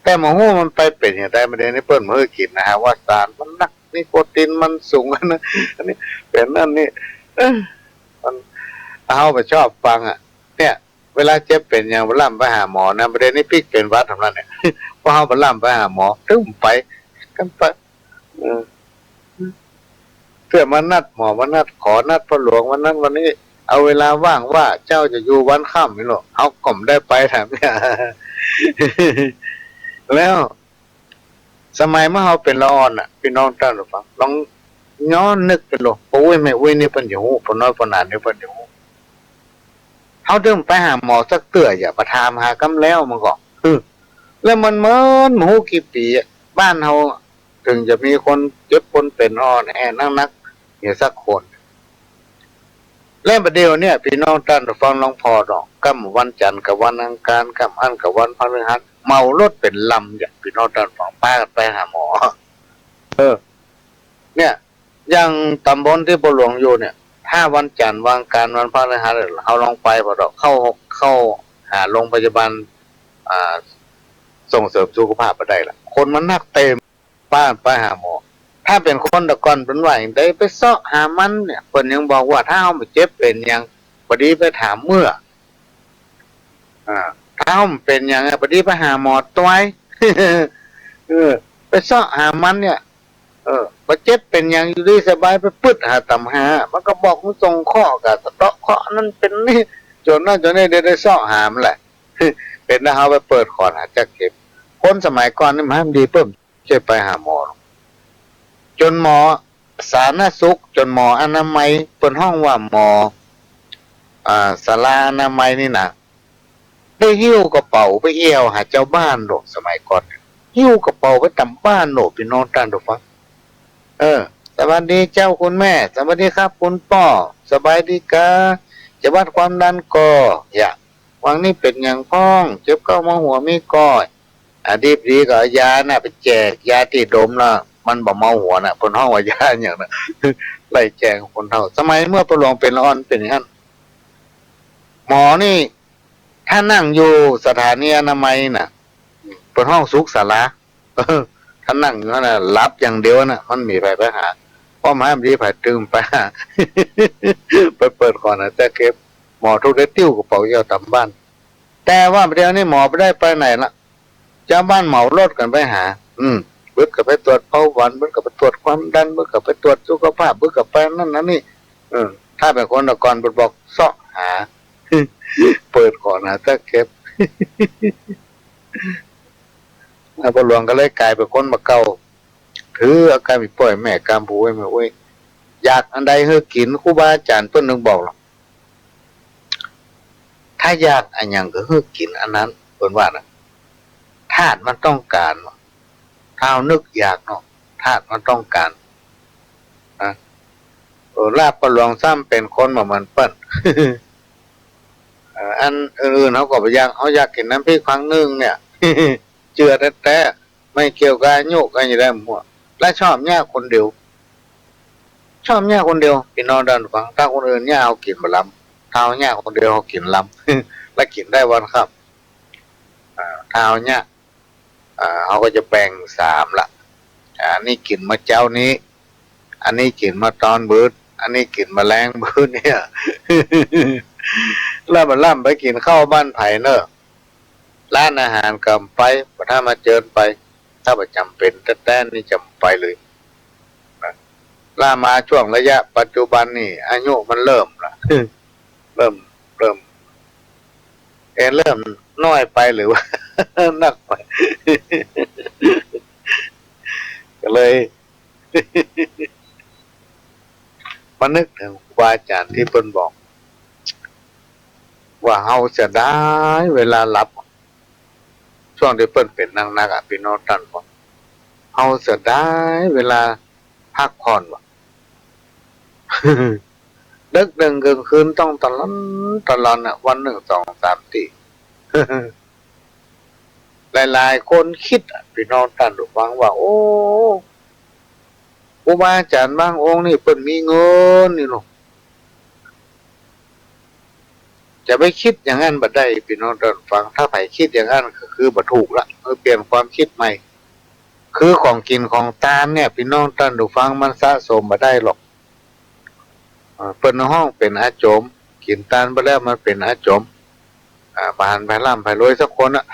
แต่หมอหูมันไปเป็นอย่างไรไม่ได้ในเปิ้นมือกินนะฮะว่าสารมันนักนิโคตินมันสูงนะอันนี้เป็นนั่นนี่มันเอาไปชอบฟังเนี่ยเวลาเจ็บเป็นอย่างบล่ำไปหาหมอนะประเด็นนี้พิกเป็นวัดทำนั้นเนี่ยพอเอาบล่ำไปหาหมอตึ้มไปกันไปเพื่อมานัดหมอมานัดขอนัดพระหลวงวันนั้นวันนี้เอาเวลาว่างว่าเจ้าจะอยู่วันค่ำนี่หรอเอากล่อมได้ไปถามเนี่ยแล้วสมัยเมื่อเราเป็นละอ่อนพี่น้องท่านผู้ฟังลองย้อนนึกไปหรอกโอ้ยไม่อุ้ยนี่เพิ่นอยู่ปน้อยปนานนี่เพิ่นอยู่เขาเดิมไปหาหมอสักเตื้ออย่าประทามหากำแล้วมันก็แล้วมันเหมือนหมูกี่ปีบ้านเฮาถึงจะมีคนเจ็บคนเป็นอ่อนแอนักอยู่สักคนแล้วประเดี๋ยวเนี่ยพี่น้องท่านฟังลองพอดอกกำวันจันทร์กับวันอังคารกำอันกับวันพฤหัสเมารถเป็นลำอย่างพี่น้องท่านฟังป้ากันไปหาหมอเนี่ยอย่างตำบลที่ปหลวงอยู่เนี่ยถ้าวันจันทร์วันอังคารวันพฤหัสเอาลองไปพอดอกเข้าหาโรงพยาบาลส่งเสริมสุขภาพไปได้ละคนมันนักเต็มป้าไปหาหมอถ้าเป็นคนตะก่อนเป็นว่าอย่างใดไปเสาะหามันเนี่ยคนยังบอกว่าถ้าเอาไปเจ็บเป็นยังพอดีไปถามเมื่อถ้าเอาเป็นยังพอดีไปหาหมอตัวไปเสาะหามันเนี่ยพอเจ็บเป็นยังอยู่ดีสบายไปปึ๊ดหาตำหามันก็บอกมันส่งข้อกับสะเตาะข้อนั่นเป็นนี่จนนั่นจนนี่ได้เสาะหามแหละเป็นนะเขาไปเปิดขอดหาจักเก็บคนสมัยก่อนนี่มันดีเพิ่มเจ็บไปหาหมอจนหมอสาธารณสุขจนหมออนามัยเปิดห้องว่าหมอศาลาอนามัยนี่นะได้หิ้วกระเป๋าไปเอี่ยวหาเจ้าบ้านโดสมัยก่อนหิ้วกระเป๋าไปตำบ้านโดพี่น้องท่านทุกฟังสวัสดีเจ้าคุณแม่สวัสดีครับคุณพ่อสบายดีกะจะวัดความดันก็อย่า วังนี้เป็นอย่างพ้องเจ็บเข้ามาหัวไม่ก้อยอดีตดีก็เอายาน่ะไปแจกยาที่ดมละมันบ่เมาหัวน่ะคนห้องว่ายาอย่างนั้น ไล่แจงคนเท่าสมัยเมื่อประหลวงเป็นละอ่อนเป็นอย่างนั้นหมอนี่ถ้านั่งอยู่สถานีอนามัยน่ะเป็นห้องสุขศาลา ถ้านั่งอยู่นั่นน่ะรับอย่างเดียวน่ะมันมีไปหาพ่อมาดีไปตึมไปหา ไปเปิดก่อนนะแต่เก็บหมอทุกได้ติ้วกระเป๋าเยี่ยวตามบ้านแต่ว่าเดี๋ยวนี้หมอไปได้ไปไหนละเจ้าบ้านเหมารถกันไปหาเบิดกับไปตรวจเบาหวานเบิดกับไปตรวจความดันเบิดกับไปตรวจสุขภาพเบิดกับไปนั่นนี่ถ้าเป็นคนตะกอนบอกเสาะหา เปิดก่อนนะแต่เก็บ พอหลวงก็เลยกลายเป็นคนมาเก่าถืออาการมีป่วยแม่กามผูไว้แม่โอ้ยอยากอันใดเฮ้กินครูบาอาจารย์เพิ่นนึงบอกหรอกถ้าอยากอันยังก็เฮ้กินอันนั้นเพิ่นว่านะธาตุมันต้องการถ้านึกอยากเนาะธาตุมันต้องการนะลาบประหลวงซ้ำเป็นคนเหมือนเปิ้น อันอื่นๆเขาก็ไปอยากเขาอยากกินน้ำพริกครั้งนึงเนี่ย เจือแต่ไม่เกี่ยวกับโยกกันอย่างไรมั่วและชอบเนี่ยคนเดียวชอบเนี่ยคนเดียวพี่น้องดันฟังถ้าคนอื่นเนี่ยเอากินมาลำเท้าเนี่ยคนเดียวเขากินลำ และกินได้วันครับเท้าเนี่ยเขาก็จะแบ่งสามละอันนี้กินมาเจ้านี้อันนี้กินมาตอนบืดอันนี้กินมาแรงบืดเนี่ย แล้วมันล่ำไปกินข้าวบ้านไผ่เนอะร้านอาหารกำไปถ้ามาเจอไปถ้าประจำเป็นแต่นี่จำไปเลยล่ามาช่วงระยะปัจจุบันนี่อายุมันเริ่มละ เริ่มเริ่มน้อยไปหรือว่า นักไป ก็เลย มานึกถึงครูบาอาจารย์ที่เพิ่นบอกว่าเฮาจะได้เวลาหลับช่วงที่เปิ้นเป็นนักพี่น้องท่านบอกเฮาจะได้เวลาพักผ่อนบ่ ดึกดึงกลางคืนต้องตลอดวันหนึ่งสองสามตี หลายๆคนคิดพี่น้องท่านฟังว่าโอ้ครูบาอาจารย์บางองค์นี่เปิ้นมีเงินนี่เนาะจะไปคิดอย่างนั้นบัดได้พี่น้องท่านฟังถ้าไผคิดอย่างนั้นก็คือบ่ถูกละเปลี่ยนความคิดใหม่คือของกินของตามเนี่ยพี่น้องท่านฟังมันสะสมบ่ได้หรอกเปิ้นห้องเป็นอาโจมกินตานไปแล้วมันเป็นอาโจมบานไปล่ำไปรวยสักคนอะ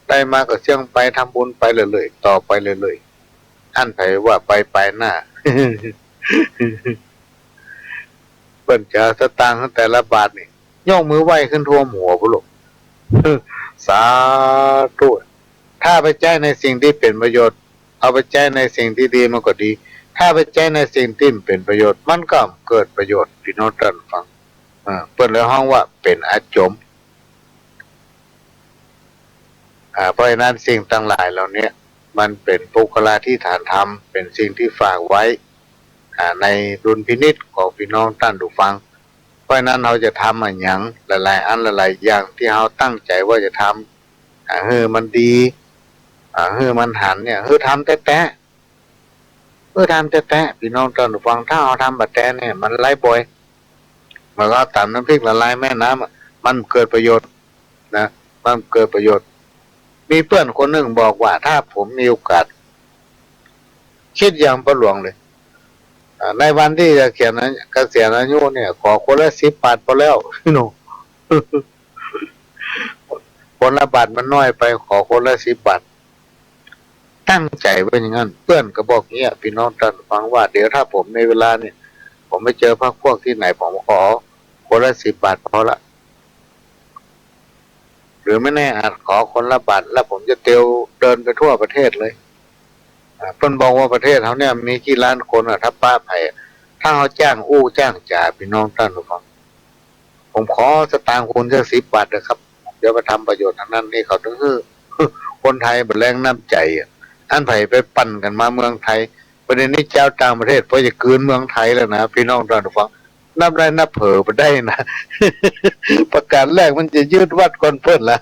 ได้มาก็เชื่องไปทำบุญไปเลยๆต่อไปเลยๆอันไผว่าไปหน้า เปิ้นจะสตางค์แต่ละบาทนี่ย่องมือไหวขึ้นท่วมหัวพุ่นลูก สาธุถ้าไปใจในสิ่งที่เป็นประโยชน์เอาไปใจในสิ่งที่ดีมันก็ดีถ้าไปใจในสิ่งที่เป็นประโยชน์มันก็เกิดประโยชน์พี่น้องท่านฟังเปิ้นเลยห้องว่าเป็นอาจมเพราะฉะนั้นสิ่งต่างหลายเหล่านี้มันเป็นปุคลาธิฐานธรรมเป็นสิ่งที่ฝากไว้ในดุลพินิจของพี่น้องท่านผู้ฟังเพราะฉะนั้นเราจะทำอย่างหลายๆอันหลายๆอย่างที่เราตั้งใจว่าจะทำมันดีมันหันเนี่ยทำแต่ทำแต่พี่น้องท่านผู้ฟังถ้าเราทำแบบแต่เนี่ยมันไร้บ่อยมันก็ตามน้ำพริกละลายแม่น้ำมันเกิดประโยชน์นะมันเกิดประโยชน์มีเพื่อนคนหนึ่งบอกว่าถ้าผมมีโอกาสคิดอย่างประหลวงเลยในวันที่จะเขียนนั้นเกษียณอายุเนี่ยขอคนละ10 บาทพอแล้วพี่น้อง คนละบาทมันน้อยไปขอคนละ10 บาทตั้งใจไว้อย่างนั้นเพื่อนก็บอกเงี้ยพี่น้องท่านฟังว่าเดี๋ยวถ้าผมในเวลาเนี่ยผมไม่เจอพรรคพวกที่ไหนผมขอคนละ10 บาทพอละหรือไม่แน่อาจขอคนละบาทแล้วผมจะเตียวเดินไปทั่วประเทศเลยเพิ่นบอกว่าประเทศเขาเนี่ยมีกี่ล้านคนถ้าป้าไผ่ถ้าเขาจ้างจ้างจ่าพี่น้องท่านผู้ฟังผมขอสตางค์คุณแค่10 บาทนะครับเดี๋ยวไปทำประโยชน์อันนั้นนี่เขาถึงคือ คนไทยเป็นแรงน้ำใจอันไผ่ไปปั่นกันมาเมืองไทยประเด็นนี้เจ้าต่างประเทศเพราะจะคืนเมืองไทยแล้วนะพี่น้องท่านผู้ฟังนับได้นับเผลอไปได้นะ ประก การแรกมันจะยืดวัดคนเพิ่นละ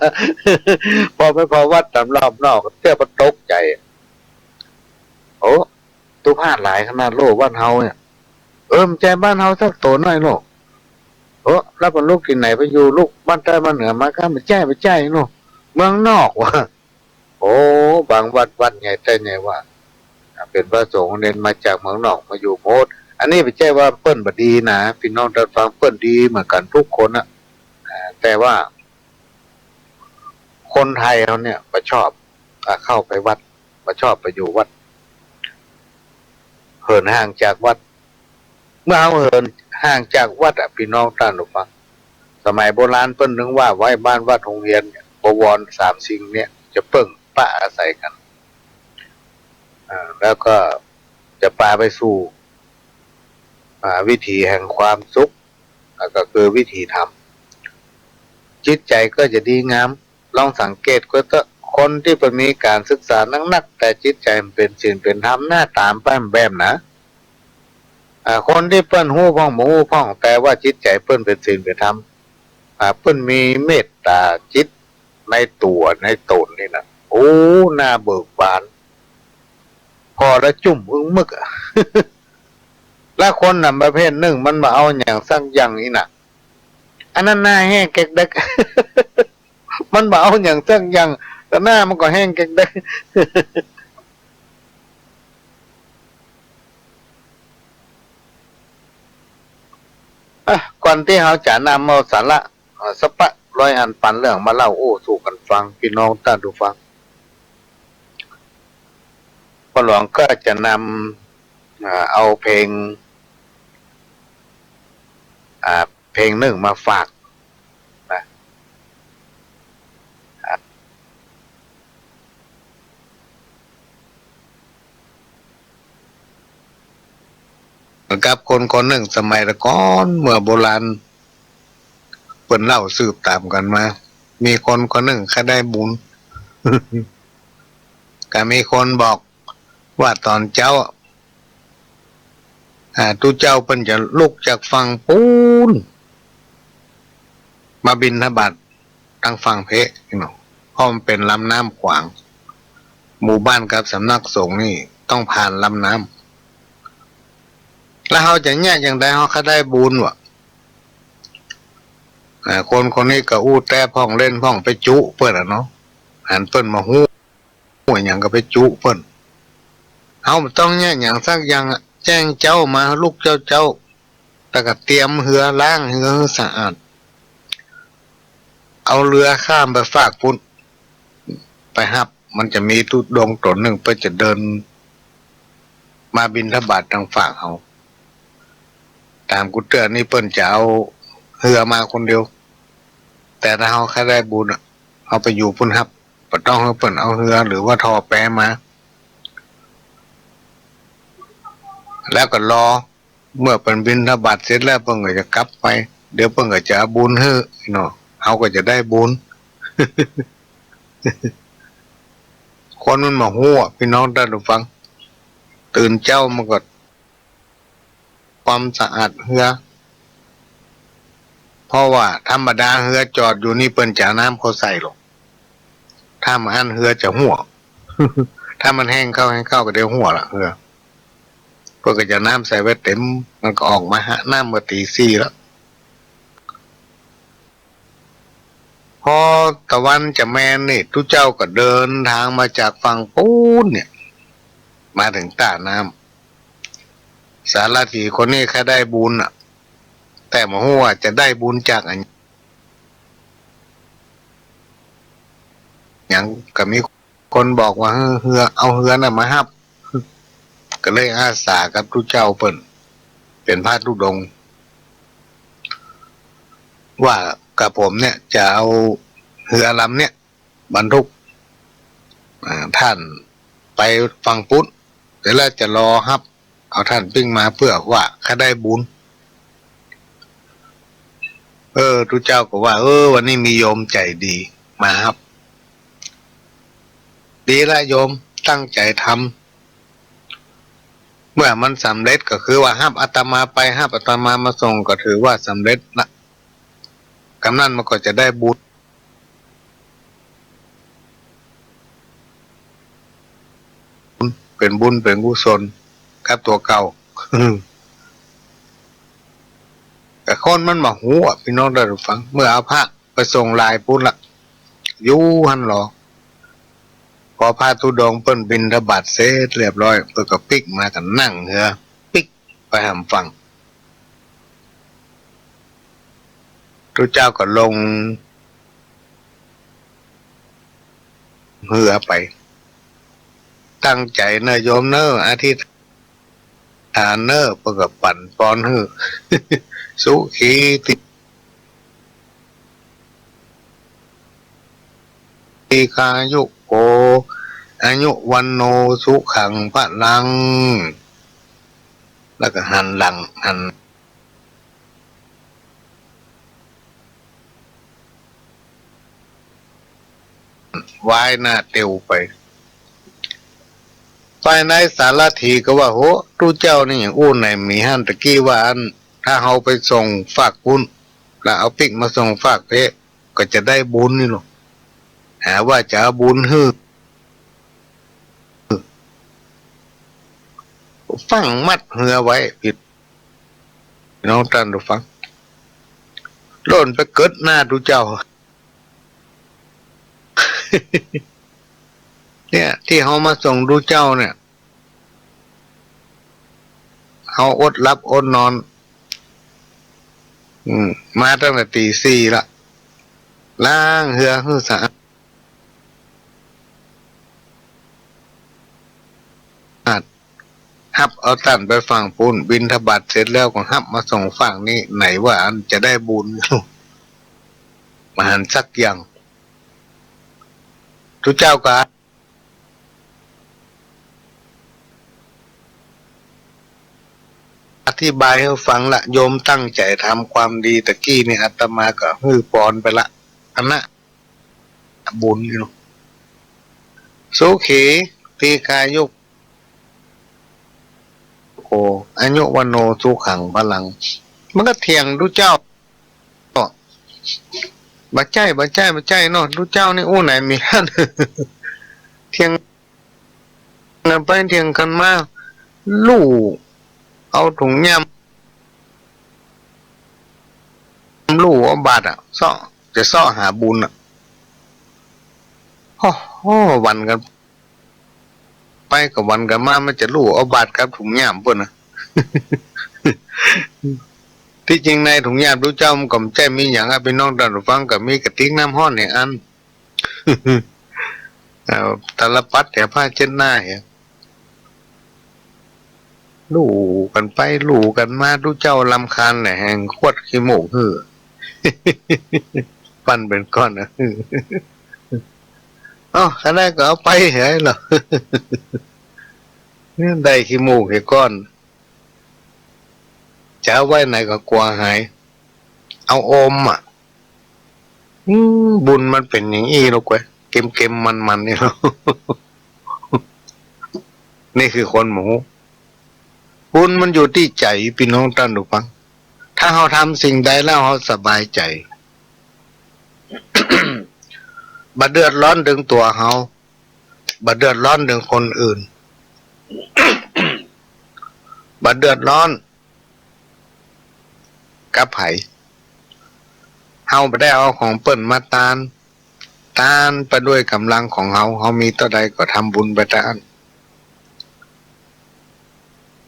พอไม่พอวัดตามรอบนอกเที่ยวมันตกใจโอ้ตุพาดหลายขนาดโลกบ้านเฮาเนี่ยมันใจบ้านเฮาสักโตหน่อยโลกแล้วเป็นลูกที่ไหนไปอยู่ลูกบ้านใต้บ้านเหนือมาก็ไม่ใจโลกเมืองนอกว่ะโอ้บางวัดใหญ่แต่ใหญ่ว่าเป็นพระสงฆ์เน้นมาจากเมืองนอกมาอยู่โพดอันนี้ไม่ใช่ว่าเปิ้นบดีนะพี่น้องท่านฟังเปิ้นดีเหมือนกันทุกคนอะแต่ว่าคนไทยเขาเนี่ยมาชอบเข้าไปวัดมาชอบไปอยู่วัดเหินห่างจากวัดเมื่อเหินห่างจากวัดพี่น้องท่านฟังสมัยโบราณเปิ้นนึกว่าไว้บ้านวัดโรงเรียนเนี่ยบวรสามสิ่งเนี่ยจะเปิ้งปะอาศัยกันแล้วก็จะพาไปสู่วิถีแห่งความสุขก็คือวิถีธรรมจิตใจก็จะดีงามลองสังเกตก็คนที่มีการศึกษานักแต่จิตใจมันเป็นศีลเป็นธรรมหน้าตามแป้มแบมนะคนที่เปิ้นหู้พ่องหมูพ่องแต่ว่าจิตใจเปิ้นเป็นศีลเป็นธรรมเปิ้นมีเมตตาจิตในตัวในตนนี่นะโอ้น่าเบิกบานพอแล้วจุ่มมึก แล้วคนน่ะประเภทหนึ่งมันมาเอาอย่างสักอย่างนี้น่ะอันนั้นหน้าแห้งเก๊กเด็ก มันมาเอาอย่างสักอย่างแต่หน้ามันก็แห้งเก๊กเด็ก ก่อนที่เขาจะนำเอาสาระสปะร้อยอันปันเรื่องมาเล่าสู่กันฟังพี่น้องท่านผู้ฟังพ่อหลวงก็จะนำเอาเพลงหนึ่งมาฝากนะกับคนหนึ่งสมัยก่อนเมื่อโบราณเปิ่นเล่าสืบตามกันมามีคนหนึ่งเขาได้บุญ ก็มีคนบอกว่าตอนเจ้าตู้เจ้าเพิ่นจะลุกจากฝั่งปูนมาบิณฑบาตทางฝั่งเพะพี่น้องเพราะมันเป็นลำน้ำขวางหมู่บ้านกับสำนักสงฆ์นี่ต้องผ่านลำน้ำแล้วเขาจะแยกอย่างใดเขาได้บุญวะคนนี้ก็อู้แต่พ่องเล่นพ่องไปจุเปิ้นเนาะหันเปิ้นมาหู้อย่างก็ไปจุเปิ้นเขาต้องแยกอย่างสักอย่างแจ้งเจ้ามาลูกเจ้าแต่ก็เตรียมเหือล้างเหือสะอาดเอาเรือข้ามไปฝากพุ่นไปฮับมันจะมีทุดงตนหนึ่งเพื่อจะเดินมาบิณฑบาตทางฝากเขาตามกุเตือนนี่เปิ้นจะเอาเหือมาคนเดียวแต่ถ้าเขาแค่ได้บุญเอาไปอยู่พุ่นฮับก็ต้องให้เปิ้นเอาเหือหรือว่าทอแปะมาแล้วก็รอเมื่อเป็นบิณฑบาตเสร็จแล้วเพิ่งก็จะกลับไปเดี๋ยวเพิ่งก็จะบุญให้เนาะเขาก็จะได้บุญ คนมันมาหัวพี่น้องท่านผู้ฟังตื่นเจ้ามันก็ความสะอาดเหือเพราะว่าธรรมดาเหือจอดอยู่นี่เปิ้นจะน้ำเขาใส่หรอกถ้ามันอั้นเหือจะหัว ถ้ามันแห้งเข้าก็เดี๋ยวหัวละเหือเพื่อก็จะน้ำใส่ไว้เต็มมันก็ออกมาน้ำมาตีสี่แล้วพอตะวันจะแมนนี่ทุกเจ้าก็เดินทางมาจากฝั่งปูนเนี่ยมาถึงตาน้ำสารถีคนนี้แค่ได้บุญแต่มาหัวจะได้บุญจากอันอย่างก็มีคนบอกว่าเหือเอาเหือน่ะมาฮับก็เลยอาสากับทุกเจ้าเปิ่นเป็นพระธุดงค์ว่ากับผมเนี่ยจะเอาเรือลำเนี่ยบรรทุกท่านไปฟังพุทธแล้วจะรอฮับเอาท่านปิ้งมาเพื่อว่าข้าได้บุญทุกเจ้าก็ว่าวันนี้มีโยมใจดีมาฮับดีละโยมตั้งใจทำเมื่อมันสำเร็จก็คือว่าห้ามอาตมาไปห้ามอาตมามาส่งก็ถือว่าสำเร็จละ กำนันมันก็จะได้บุญเป็นบุญเป็นกุศลกับตัวเก่า แต่คนมันมาหูอ่ะพี่น้องได้ฟังเมื่อเอาพระไปส่งลายปุ้นละยูหันหรอพอพระธุดงค์เปิ้นบิณฑบาตเสร็จเรียบร้อยเปิ้นก็ปิกมากันนั่งเหือปิกไปหำฟังทุกเจ้าก็ลงเหือไปตั้งใจเนอะโยมเนอะอาทิตย์ฐานเนอะเปิ้นก็ปั่นปอนหือ สุขีติกายุโกอายุวันโนสุขังพระลังแล้วก็หันหลังหันวายหน้าเตียวไปภายในสารถีก็ว่าโหตู้เจ้านี่อย่างอู้ไหนมีหันตะกี้ว่าอันถ้าเขาไปส่งฝากบุญแล้วเอาปิกมาส่งฝากเพะก็จะได้บุญนี่หรอกหาว่าจะเอาบุญฮื้อฟังมัดเหือไว้ผิดน้องท่านดูฟังโล่นไปเกิดหน้าดูเจ้า เนี่ยที่เขามาส่งดูเจ้าเนี่ยเขาอดรับอดนอนมาตั้งแต่ตี 4ละล้างเหือหื้อสะอาดฮับเอาตันไปฝั่งปูนบินทบาทเสร็จแล้วก็ฮับมาส่งฝั่งนี้ไหนว่าอันจะได้บุญ มาหันสักอย่างทุกเจ้าก็อธิบายให้ฟังละโยมตั้งใจทำความดีตะกี้นี่อาตมาก็ฮื้อปอนไปละอันนะบุญอยู่สุขีตีกายุโกอายุวันโนสุขังพลังมันก็เถียงดูเจ้าบ่ใจเนาะดูเจ้านี่อู้ไหนมีฮั่น เถียงกันไปเถียงกันมาลู่เอาถุงยำลู่เอาบาดอ่ะจะซ้อหาบุญอ่ะโอ้วันกันไปกับวันกันมามันจะลู่เอาบาดกับถุงยำเพิ่นนะ ที่จริงในถุงยำดูเจ้ามันก็ไม่ใช่มีอย่างพี่น้องท่านผู้ฟังก็มีกระติกน้ำห้อนเนี่ยอัน ตาลปัดแต่ผ้าเช็ดหน้าเหี้ยลู่กันไปลู่กันมาดูเจ้าลำคาญเนี่ยแหงขวดขี้หมูกหือ ปั้นเป็นก้อนนะ อ๋อข้าได้ก็เอาไปเหรอเหรอ ได้ขี้หมูกขี้ก้อนจะเอาไว้ไหนก็กลัวหายเอาอมอ่ะบุญมันเป็นอย่างนี้ลูกเว้ยเค็มมันนี่เนาะ นี่คือคนหมูบุญมันอยู่ที่ใจพี่น้องท่านผู้ฟังถ้าเราทำสิ่งใดแล้วเราสบายใจ บ่เดือดร้อนถึงตัวเราบ่เดือดร้อนถึงคนอื่น บ่เดือดร้อนกับไผเฮาบ่ได้เอาของเปิ้นมาตานไปด้วยกำลังของเฮามีเท่าใดก็ทำบุญไปตาน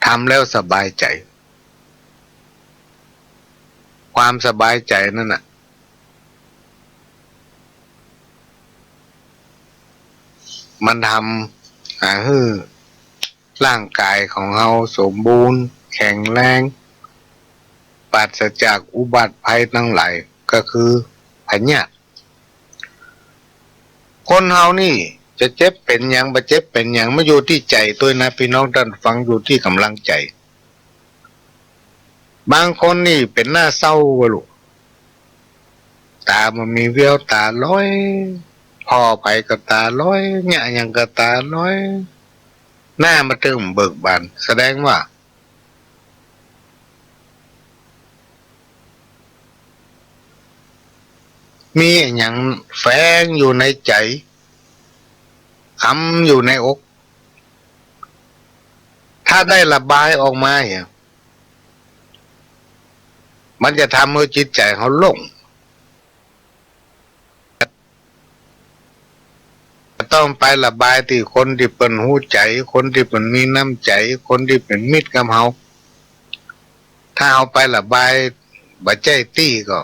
ทำแล้วสบายใจความสบายใจนั่นน่ะมันทำให้ร่างกายของเราสมบูรณ์แข็งแรงปราศจากอุบัติภัยทั้งหลายก็คือพยาธิคนเฮานี่จะเจ็บเป็นอย่างบ่เจ็บเป็นอย่างไม่อยู่ที่ใจตัวนะพี่น้องท่านฟังอยู่ที่กำลังใจบางคนนี่เป็นหน้าเศร้าวะลูกตามันมีแววตาลอยพ่อไปก็ตาลอยเนี่ยยังก็ตาลอยหน้ามันตึงเบิกบานแสดงว่า มีอย่างแฝงอยู่ในใจอยู่ในอกถ้าได้ระบายออกมาเนี่ยมันจะทำให้จิตใจเขาโล่งต้องไประบายที่คนที่เป็นหูใจคนที่เป็นมีน้ำใจคนที่เป็นมิตรกับเขาถ้าเอาไประบายบ่ใจตี้ก็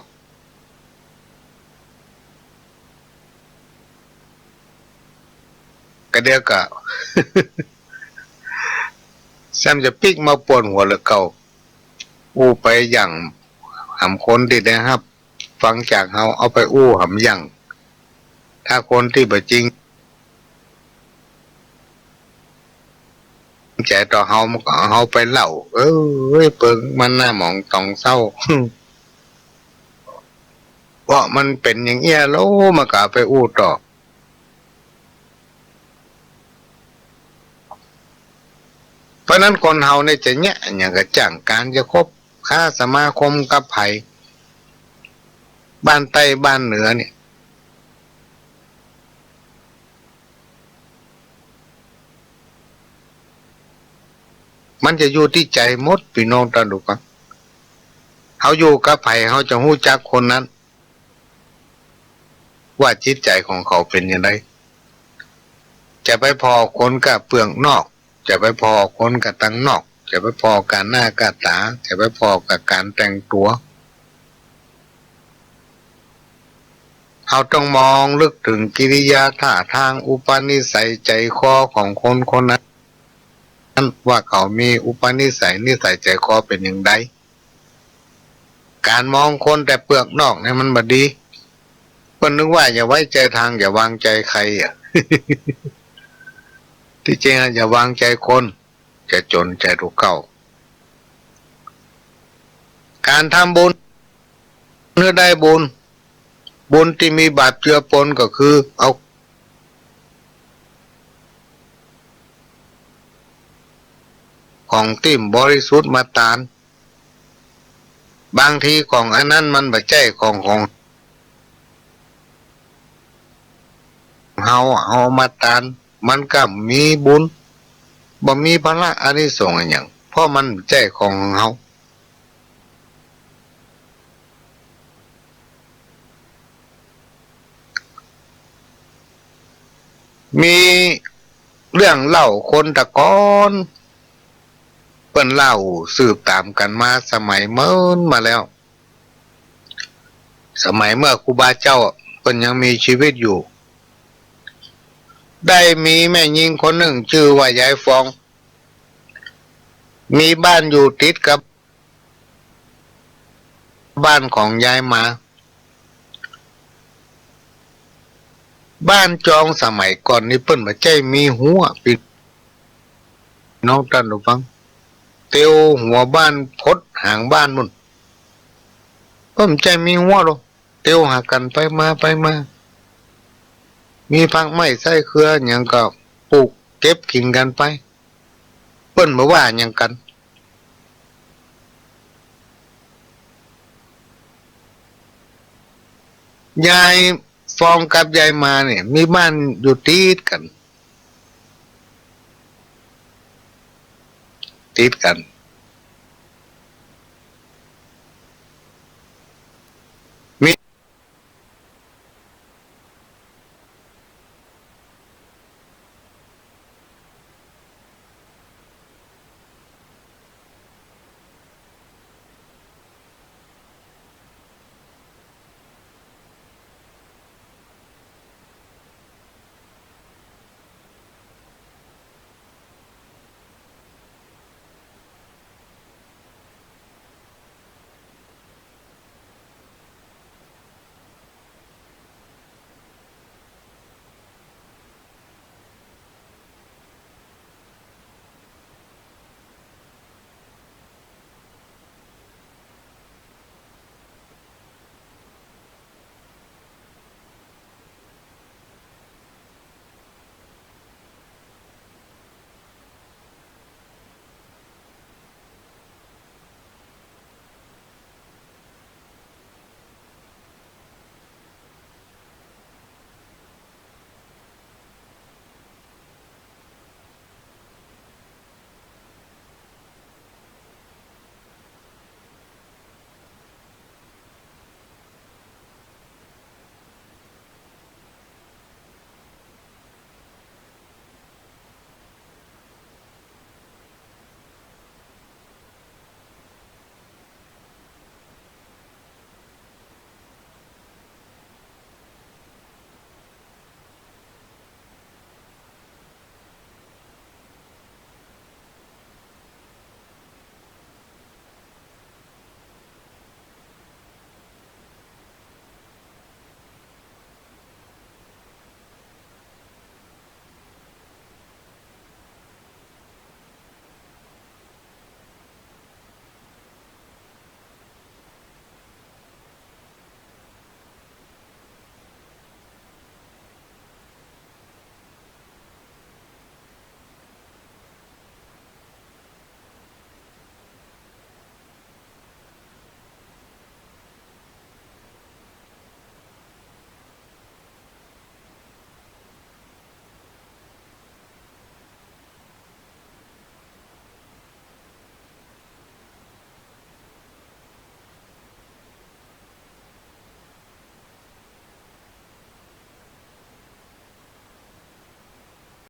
เดียวก็ ซ้ำจะปิกมาปวดหัวเลยเก่าอู้ไปอย่างหำคนที่ได้ครับฟังจากเขาเอาไปอู้หำอย่างถ้าคนที่บ่จริงใจต่อเฮามันก็เอาเฮาไปเล่าเอ้ยเปิงมันน่าหมองตองเศร้า เพราะมันเป็นอย่างเงี้ยแล้วมันก็เอาไปอู้ต่อเพราะนั้นคนเฮาเนี่ยจะเนี่ยอย่างกระจ่างการจะคบค้าสมาคมกับไผบ้านใต้บ้านเหนือเนี่ยมันจะอยู่ที่ใจหมดพี่น้องตาดูกันเขาอยู่กับไผเขาจะรู้จักคนนั้นว่าจิตใจของเขาเป็นยังไงจะไปพอคนกับเปลือกนอกจะไปพอคนกับตังนอกจะไปพอการหน้ากาตาจะไปพอกับการแต่งตัวเขาต้องมองลึกถึงกิริยาท่าทางอุปนิสัยใจคอของคนคนนั้นว่าเขามีอุปนิสัยนิสัยใจคอเป็นอย่างไรการมองคนแต่เปลือกนอกเนี่ยมันบ่ดีคนนึกว่าอย่าไว้ใจทางอย่าวางใจใครอ่ะ ที่จริงอย่าวางใจคนจะจนใจถูกเข้าการทำบุญเมื่อได้บุญที่มีบาปเจือปนก็คือเอาของที่บริสุทธิ์มาตานบางทีของอันนั้นมันบ่ใช่ของเฮามาตานมันก็มีบุญบ่มีพละอานิสงส์อะไรอย่างเพราะมันใช่ของเฮามีเรื่องเล่าคนตะกอนเปิ้นเล่าสืบตามกันมาสมัยเมื่อมาแล้วสมัยเมื่อครูบาเจ้าเปิ้นยังมีชีวิตอยู่ได้มีแม่หญิงคนหนึ่งชื่อว่ายายฟองมีบ้านอยู่ติดกับบ้านของยายมาบ้านจองสมัยก่อนนี่เปิ้นบ่ใช่มีหัวปิดน้องท่านผู้ฟังเตียวหัวบ้านพดหางบ้านมุ่นเปิ้นใจมีหัวหรอกเตียวหากันไปมามีพักไม้ไส้เครือหยังก็ปลูกเก็บกินกันไปเปิ้นบ่ว่าหยังกันยายฟองกับยายมาเนี่ยมีบ้านอยู่ติดกัน